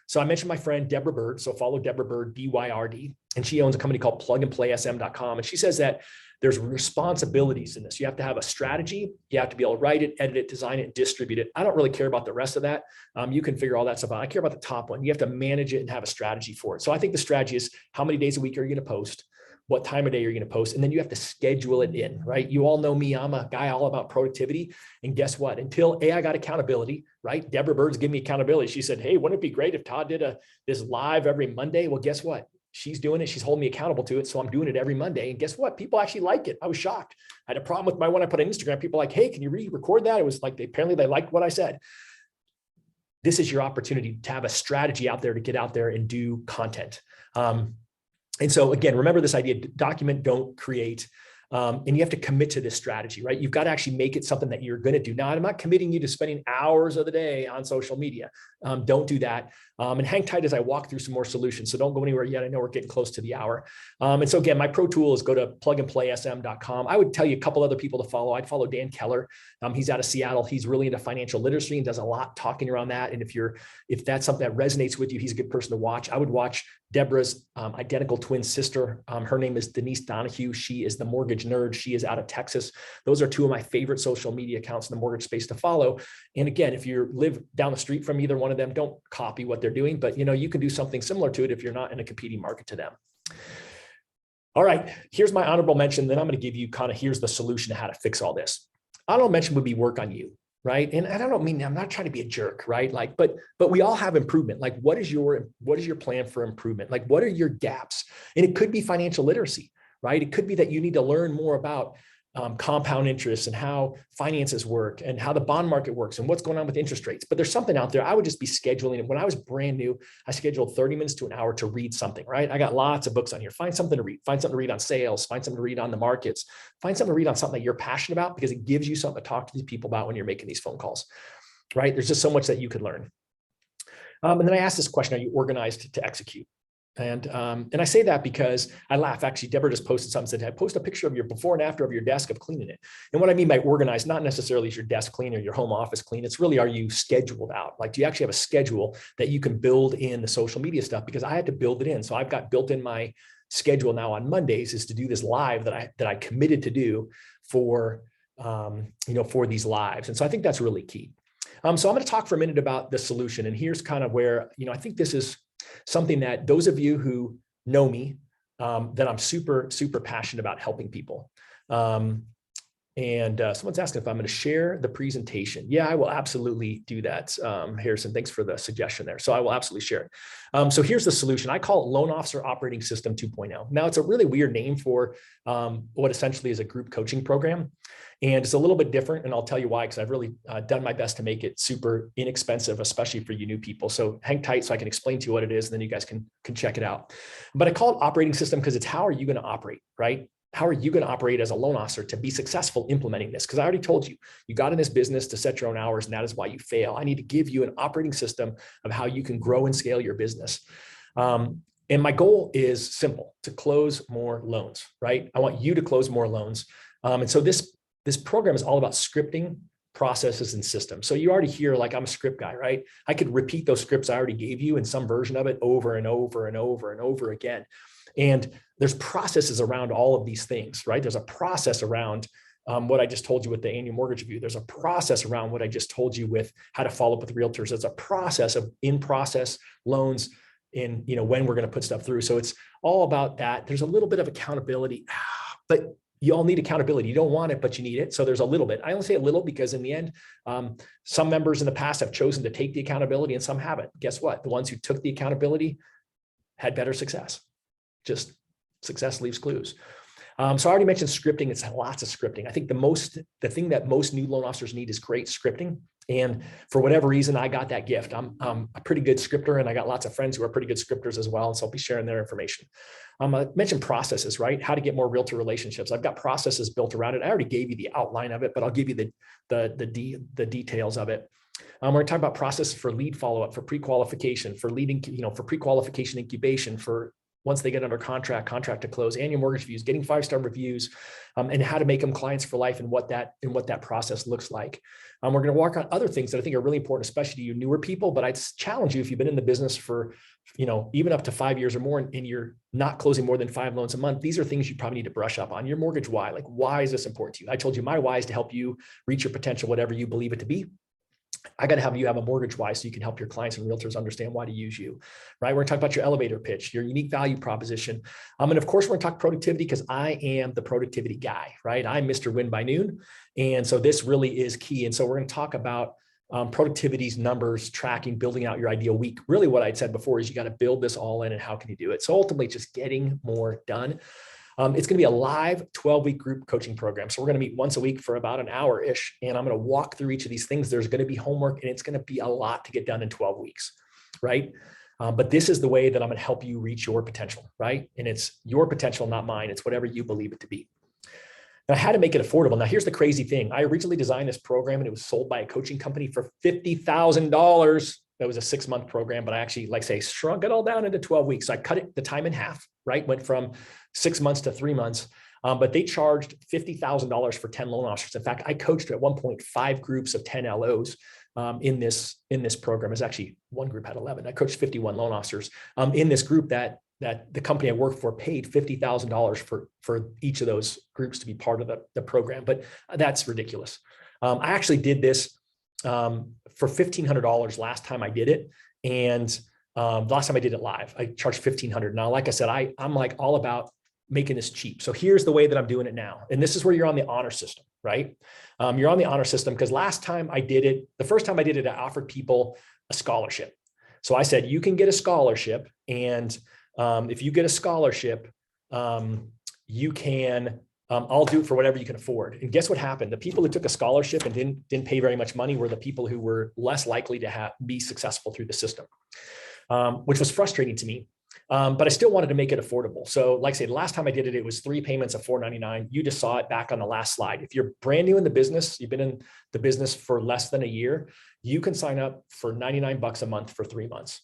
so I mentioned my friend, Deborah Bird. So follow Deborah Bird, BYRD, and she owns a company called plugandplaysm.com. And she says that there's responsibilities in this. You have to have a strategy. You have to be able to write it, edit it, design it, distribute it. I don't really care about the rest of that. You can figure all that stuff out. I care about the top one. You have to manage it and have a strategy for it. So I think the strategy is how many days a week are you going to post? What time of day are you going to post? And then you have to schedule it in, right? You all know me. I'm a guy all about productivity. And guess what? Until I got accountability, right? Deborah Bird's giving me accountability. She said, hey, wouldn't it be great if Todd did this live every Monday? Well, guess what? She's doing it. She's holding me accountable to it. So I'm doing it every Monday. And guess what? People actually like it. I was shocked. I had a problem with my one I put on Instagram. People like, hey, can you re-record that? It was like, apparently they liked what I said. This is your opportunity to have a strategy out there to get out there and do content. And so again, remember this idea, document, don't create. And you have to commit to this strategy, right? You've got to actually make it something that you're going to do. Now, I'm not committing you to spending hours of the day on social media. Don't do that. And hang tight as I walk through some more solutions. So don't go anywhere yet. I know we're getting close to the hour. And so again, my pro tool is go to plugandplaysm.com. I would tell you a couple other people to follow. I'd follow Dan Keller. He's out of Seattle. He's really into financial literacy and does a lot talking around that. And if that's something that resonates with you, he's a good person to watch. I would watch Deborah's identical twin sister. Her name is Denise Donahue. She is the mortgage nerd. She is out of Texas. Those are two of my favorite social media accounts in the mortgage space to follow. And again, if you live down the street from either one of them, don't copy what they're doing, but you can do something similar to it if you're not in a competing market to them. All right, here's my honorable mention. Then I'm going to give you here's the solution to how to fix all this. Honorable mention would be work on you. Right. And I don't mean, I'm not trying to be a jerk, right? But we all have improvement. Like, what is your plan for improvement? Like, what are your gaps? And it could be financial literacy, right? It could be that you need to learn more about compound interest and how finances work and how the bond market works and what's going on with interest rates. But there's something out there. I would just be scheduling it. When I was brand new, I scheduled 30 minutes to an hour to read something, right? I got lots of books on here. Find something to read. Find something to read on sales. Find something to read on the markets. Find something to read on something that you're passionate about, because it gives you something to talk to these people about when you're making these phone calls, right? There's just so much that you could learn. And then I asked this question, are you organized to execute? And I say that because I laugh. Actually, Deborah just posted something, said, post a picture of your before and after of your desk of cleaning it. And what I mean by organized, not necessarily is your desk clean or your home office clean. It's really, are you scheduled out? Like, do you actually have a schedule that you can build in the social media stuff? Because I had to build it in. So I've got built in my schedule now on Mondays is to do this live that I committed to do for, for these lives. And so I think that's really key. So I'm going to talk for a minute about the solution. And here's kind of where, I think this is something that those of you who know me, that I'm super, super passionate about helping people. And someone's asking if I'm going to share the presentation. Yeah, I will absolutely do that. Harrison, thanks for the suggestion there. So I will absolutely share it. So here's the solution. I call it Loan Officer Operating System 2.0. Now, it's a really weird name for what essentially is a group coaching program. And it's a little bit different. And I'll tell you why, because I've really done my best to make it super inexpensive, especially for you new people. So hang tight so I can explain to you what it is, and then you guys can check it out. But I call it operating system because it's how are you going to operate, right? How are you going to operate as a loan officer to be successful implementing this? Because I already told you, you got in this business to set your own hours, and that is why you fail. I need to give you an operating system of how you can grow and scale your business. And my goal is simple, to close more loans, right? I want you to close more loans. And so this program is all about scripting, processes, and systems. So you already hear, like, I'm a script guy, right? I could repeat those scripts I already gave you in some version of it over and over and over and over again. And there's processes around all of these things, right? There's a process around what I just told you with the annual mortgage review. There's a process around what I just told you with how to follow up with realtors. There's a process of in-process loans in, when we're going to put stuff through. So it's all about that. There's a little bit of accountability, but you all need accountability. You don't want it, but you need it. So there's a little bit. I only say a little because in the end, some members in the past have chosen to take the accountability and some haven't. Guess what? The ones who took the accountability had better success. Just success leaves clues. So I already mentioned scripting. It's lots of scripting. I think the thing that most new loan officers need is great scripting. And for whatever reason, I got that gift. I'm a pretty good scripter, and I got lots of friends who are pretty good scripters as well. And so I'll be sharing their information. I mentioned processes, right? How to get more realtor relationships. I've got processes built around it. I already gave you the outline of it, but I'll give you the details of it. We're going to talk about processes for lead follow-up, for pre-qualification, for leading, for pre-qualification incubation, for once they get under contract to close, annual mortgage reviews, getting 5-star reviews, and how to make them clients for life, and what that process looks like. We're going to walk on other things that I think are really important, especially to you newer people. But I'd challenge you, if you've been in the business for, even up to 5 years or more, and you're not closing more than 5 loans a month, these are things you probably need to brush up on. Your mortgage why, like, why is this important to you? I told you my why is to help you reach your potential, whatever you believe it to be. I got to have you have a mortgage why, so you can help your clients and realtors understand why to use you, right? We're going to talk about your elevator pitch, your unique value proposition. And of course, we're going to talk productivity, because I am the productivity guy, right? I'm Mr. Win by Noon. And so this really is key. And so we're going to talk about productivity's numbers, tracking, building out your ideal week. Really what I'd said before is you got to build this all in, and how can you do it? So ultimately, just getting more done. It's going to be a live 12-week group coaching program. So we're going to meet once a week for about an hour-ish, and I'm going to walk through each of these things. There's going to be homework, and it's going to be a lot to get done in 12 weeks, right? But this is the way that I'm going to help you reach your potential, right? And it's your potential, not mine. It's whatever you believe it to be. Now, how to make it affordable. Now, here's the crazy thing. I originally designed this program, and it was sold by a coaching company for $50,000. That was a 6-month program, but I actually, shrunk it all down into 12 weeks. So I cut the time in half, right? Went from 6 months to 3 months, but they charged $50,000 for 10 loan officers. In fact, I coached at one point 5 groups of 10 LOs in this program. It's actually one group had 11. I coached 51 loan officers in this group that the company I worked for paid $50,000 for each of those groups to be part of the program. But that's ridiculous. I actually did this for $1,500 last time I did it. And last time I did it live, I charged $1,500. Now, like I said, I'm like all about making this cheap. So here's the way that I'm doing it now. And this is where you're on the honor system, right? You're on the honor system because last time I did it, the first time I did it, I offered people a scholarship. So I said, you can get a scholarship. And if you get a scholarship, you can, I'll do it for whatever you can afford. And guess what happened? The people who took a scholarship and didn't pay very much money were the people who were less likely to be successful through the system, which was frustrating to me. But I still wanted to make it affordable. So like I said, last time I did it, it was 3 payments of $499. You just saw it back on the last slide. If you're brand new in the business, you've been in the business for less than a year, you can sign up for $99 a month for 3 months.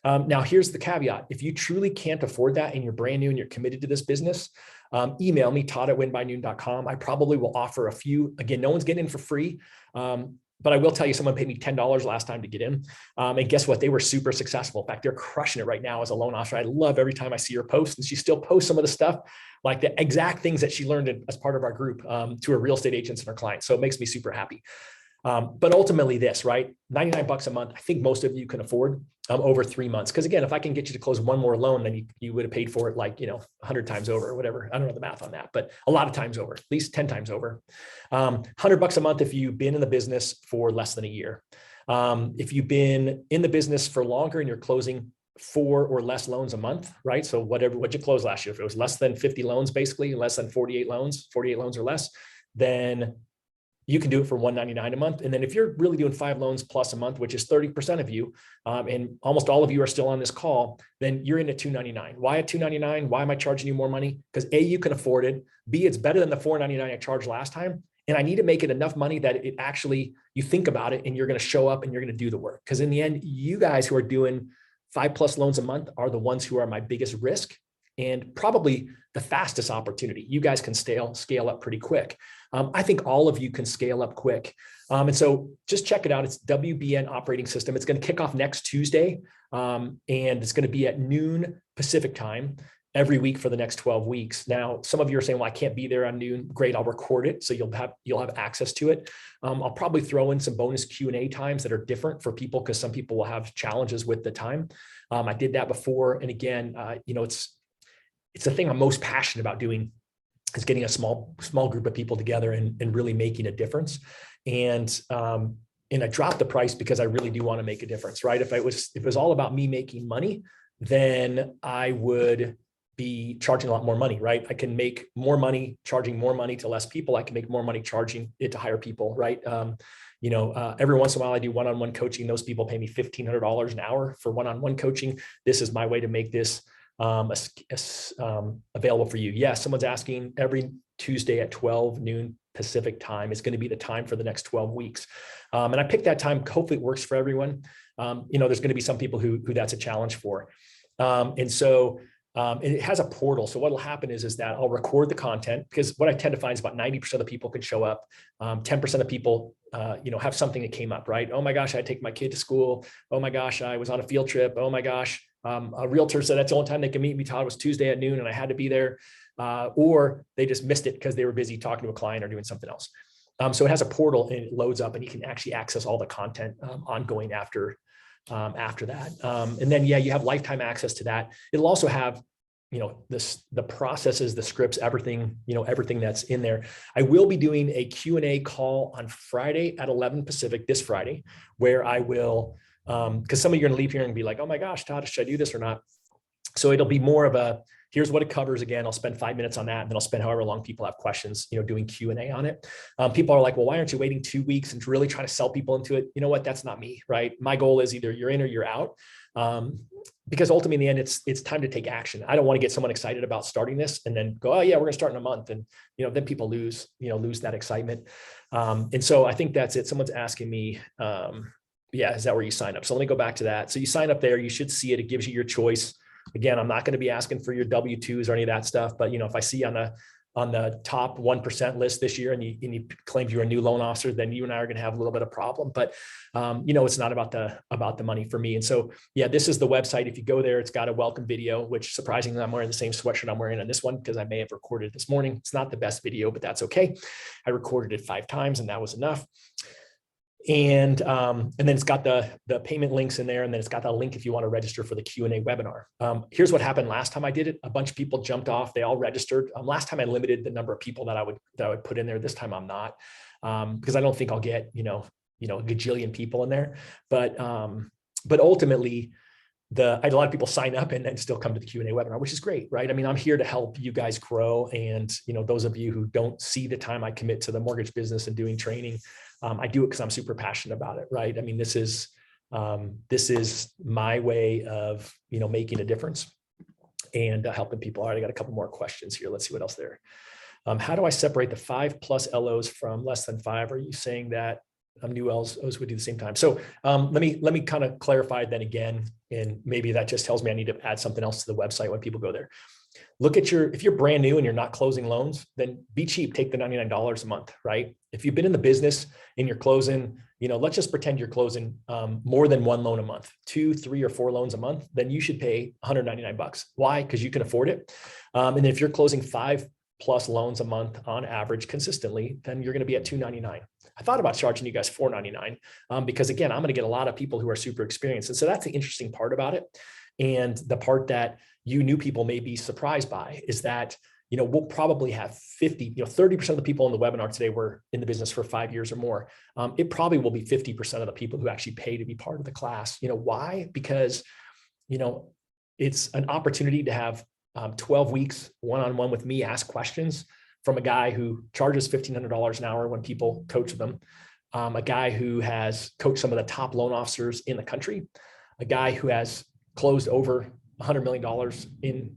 Now, here's the caveat. If you truly can't afford that and you're brand new and you're committed to this business, email me, todd@winbynoon.com. I probably will offer a few. Again, no one's getting in for free. But I will tell you, someone paid me $10 last time to get in. And guess what? They were super successful. In fact, they're crushing it right now as a loan officer. I love every time I see her post, and she still posts some of the stuff, like the exact things that she learned as part of our group to her real estate agents and her clients. So it makes me super happy. But ultimately this, right? 99 bucks a month, I think most of you can afford over 3 months. Because again, if I can get you to close one more loan, then you would have paid for it like, 100 times over or whatever. I don't know the math on that, but a lot of times over, at least 10 times over. 100 bucks a month if you've been in the business for less than a year. If you've been in the business for longer and you're closing 4 or less loans a month, right? So what'd you close last year? If it was less than 50 loans, basically less than 48 loans or less, then you can do it for $199 a month. And then if you're really doing 5 loans plus a month, which is 30% of you, and almost all of you are still on this call, then you're in at $299. Why at $299? Why am I charging you more money? Because A, you can afford it. B, it's better than the $499 I charged last time. And I need to make it enough money that it actually, you think about it and you're going to show up and you're going to do the work. Because in the end, you guys who are doing 5+ loans a month are the ones who are my biggest risk and probably the fastest opportunity. You guys can scale up pretty quick. I think all of you can scale up quick. And so just check it out. It's WBN operating system. It's going to kick off next Tuesday. And it's going to be at noon Pacific time every week for the next 12 weeks. Now, some of you are saying, well, I can't be there on noon. Great. I'll record it. So you'll have access to it. I'll probably throw in some bonus Q&A times that are different for people because some people will have challenges with the time. I did that before. And again, it's the thing I'm most passionate about doing is getting a small group of people together and really making a difference. And I dropped the price because I really do want to make a difference, right? If it was all about me making money, then I would be charging a lot more money, right? I can make more money charging more money to less people. I can make more money charging it to higher people, right? Every once in a while I do one-on-one coaching. Those people pay me $1,500 an hour for one-on-one coaching. This is my way to make this available for you. Yes, someone's asking every Tuesday at 12 noon Pacific time is going to be the time for the next 12 weeks. And I picked that time. Hopefully it works for everyone. There's going to be some people who that's a challenge for. And it has a portal. So what will happen is that I'll record the content because what I tend to find is about 90% of the people can show up. 10% of people, have something that came up, right? Oh my gosh, I take my kid to school. Oh my gosh, I was on a field trip. Oh my gosh. A realtor said that's the only time they can meet me, Todd, was Tuesday at noon and I had to be there. Or they just missed it because they were busy talking to a client or doing something else. So it has a portal and it loads up and you can actually access all the content ongoing after that. And then, you have lifetime access to that. It'll also have, the processes, the scripts, everything, everything that's in there. I will be doing a Q&A call on Friday at 11 Pacific this Friday, where I will, because some of you are going to leave here and be like, oh my gosh, Todd, should I do this or not? So it'll be more of a, here's what it covers. Again, I'll spend 5 minutes on that. And then I'll spend however long people have questions, doing Q&A on it. People are like, well, why aren't you waiting 2 weeks and really trying to sell people into it? You know what? That's not me, right? My goal is either you're in or you're out. Because ultimately in the end, it's time to take action. I don't want to get someone excited about starting this and then go, oh yeah, we're going to start in a month. And, then people lose that excitement. And so I think that's it. Someone's asking me, is that where you sign up? So let me go back to that. So you sign up there, you should see it. It gives you your choice. Again, I'm not going to be asking for your W-2s or any of that stuff, but if I see on the top 1% list this year and you claim you're a new loan officer, then you and I are going to have a little bit of problem, but it's not about the money for me. And so, this is the website. If you go there, it's got a welcome video, which surprisingly, I'm wearing the same sweatshirt I'm wearing on this one because I may have recorded it this morning. It's not the best video, but that's okay. I recorded it 5 times and that was enough. And then it's got the payment links in there, and then it's got the link if you want to register for the Q&A webinar. Here's what happened last time I did it. A bunch of people jumped off. They all registered. Last time I limited the number of people that I would put in there. This time I'm not, because I don't think I'll get a gajillion people in there. But ultimately, I had a lot of people sign up and then still come to the Q&A webinar, which is great, right? I mean, I'm here to help you guys grow. And, those of you who don't see the time I commit to the mortgage business and doing training, I do it because I'm super passionate about it, right? I mean, this is my way of, making a difference and helping people. All right, I got a couple more questions here. Let's see what else there. How do I separate the 5+ LOs from less than 5? Are you saying that new Os would do the same time? So let me kind of clarify then again, and maybe that just tells me I need to add something else to the website when people go there. Look at if you're brand new and you're not closing loans, then be cheap, take the $99 a month, right? If you've been in the business and you're closing, let's just pretend you're closing more than 1 loan a month, 2, 3, or 4 loans a month, then you should pay $199. Why? Because you can afford it. And if you're closing 5 plus loans a month on average consistently, then you're going to be at $299. I thought about charging you guys $499 because again, I'm going to get a lot of people who are super experienced. And so that's the interesting part about it. And the part that you new people may be surprised by is that, we'll probably have 30% of the people in the webinar today were in the business for 5 years or more. It probably will be 50% of the people who actually pay to be part of the class. Why? Because, it's an opportunity to have 12 weeks one-on-one with me, ask questions from a guy who charges $1,500 an hour when people coach them, a guy who has coached some of the top loan officers in the country, a guy who has closed over $100 million in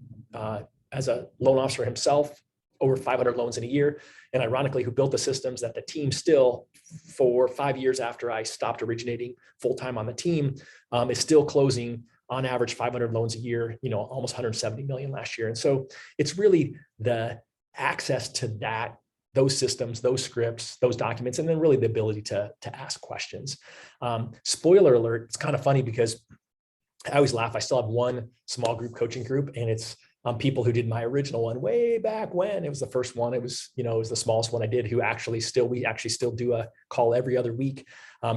as a loan officer himself, over 500 loans in a year, and ironically, who built the systems that the team still, for 5 years after I stopped originating full-time on the team, is still closing on average 500 loans a year, almost 170 million last year. And so it's really the access to those systems, those scripts, those documents, and then really the ability to ask questions. Spoiler alert, it's kind of funny because I always laugh. I still have one small group coaching group, and it's people who did my original one way back when. It was the first one. It was the smallest one I did, we actually still do a call every other week.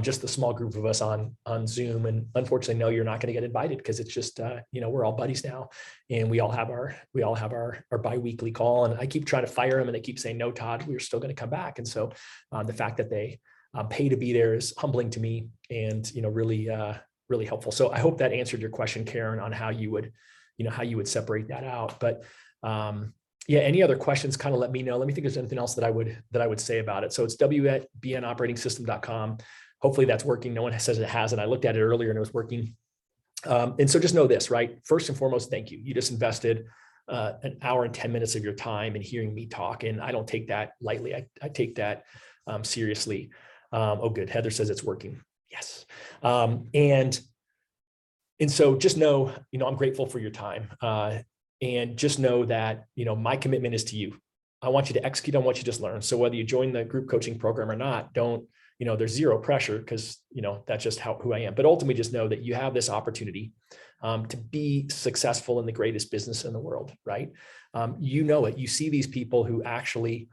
Just the small group of us on Zoom. And unfortunately, no, you're not going to get invited because it's just, we're all buddies now, and we all have our bi-weekly call. And I keep trying to fire them, and they keep saying, no, Todd, we're still going to come back. And so the fact that they pay to be there is humbling to me, and, really helpful. So I hope that answered your question, Karen, on how you would separate that out. But any other questions, kind of let me know. Let me think if there's anything else that I would say about it. So it's w@bnoperating-system.com. Hopefully that's working. No one says it hasn't. I looked at it earlier and it was working. And so just know this, right? First and foremost, thank you. You just invested an hour and 10 minutes of your time in hearing me talk. And I don't take that lightly. I take that seriously. Oh, good. Heather says it's working. Yes. And so just know, I'm grateful for your time. And just know that, my commitment is to you. I want you to execute on what you just learned. So whether you join the group coaching program or not, there's zero pressure because, that's just who I am. But ultimately just know that you have this opportunity to be successful in the greatest business in the world, right? You see these people who actually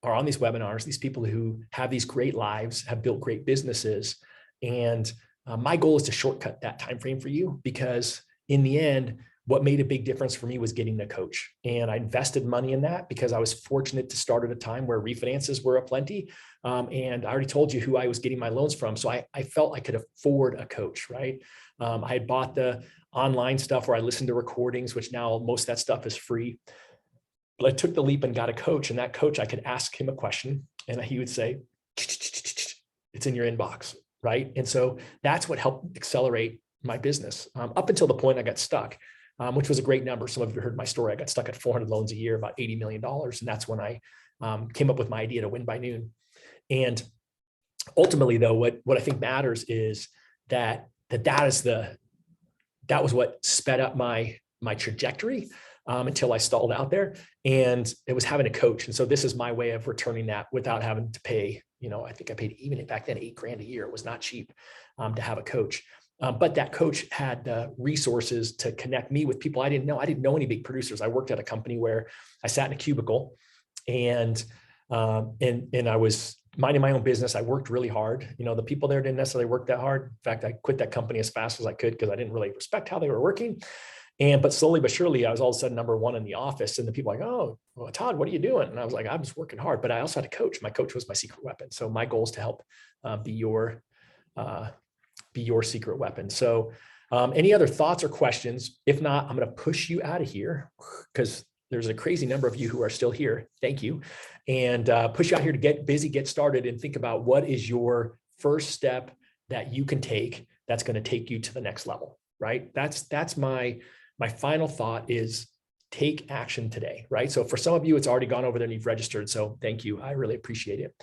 are on these webinars, these people who have these great lives, have built great businesses. And my goal is to shortcut that time frame for you, because in the end, what made a big difference for me was getting the coach. And I invested money in that because I was fortunate to start at a time where refinances were aplenty. And I already told you who I was getting my loans from. So I felt I could afford a coach, right? I had bought the online stuff where I listened to recordings, which now most of that stuff is free. But I took the leap and got a coach, and that coach, I could ask him a question and he would say, it's in your inbox, right? And so that's what helped accelerate my business up until the point I got stuck, which was a great number. Some of you heard my story. I got stuck at 400 loans a year, about $80 million. And that's when I came up with my idea to win by noon. And ultimately though, what I think matters is that was what sped up my trajectory until I stalled out there. And it was having a coach. And so this is my way of returning that without having to pay, I think I paid even back then $8,000 a year. It was not cheap to have a coach. But that coach had the resources to connect me with people I didn't know. I didn't know any big producers. I worked at a company where I sat in a cubicle and I was minding my own business. I worked really hard. The people there didn't necessarily work that hard. In fact, I quit that company as fast as I could because I didn't really respect how they were working. But slowly but surely, I was all of a sudden number one in the office, and the people were like, oh, well, Todd, what are you doing? And I was like, I'm just working hard. But I also had a coach. My coach was my secret weapon. So my goal is to help be your secret weapon. So any other thoughts or questions? If not, I'm going to push you out of here because there's a crazy number of you who are still here. Thank you. And push you out here to get busy, get started, and think about what is your first step that you can take that's going to take you to the next level, right? That's my final thought is take action today, right? So for some of you, it's already gone over there and you've registered. So thank you. I really appreciate it.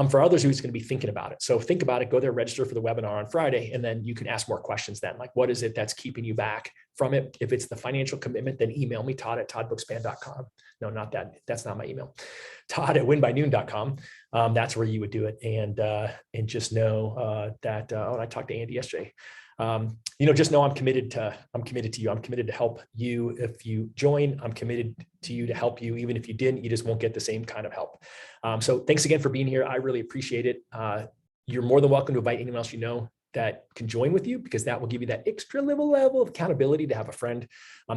For others who's going to be thinking about it. So think about it, go there, register for the webinar on Friday, and then you can ask more questions then. Like, what is it that's keeping you back from it? If it's the financial commitment, then email me, Todd@toddbookspan.com. No, not that. That's not my email. Todd@winbynoon.com. That's where you would do it. And just know that, I talked to Andy yesterday. just know I'm committed to you. I'm committed to help you. If you join, I'm committed to you to help you. Even if you didn't, you just won't get the same kind of help. So thanks again for being here. I really appreciate it. You're more than welcome to invite anyone else you know that can join with you, because that will give you that extra level of accountability to have a friend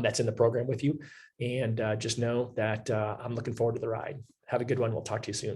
that's in the program with you. And just know that I'm looking forward to the ride. Have a good one. We'll talk to you soon.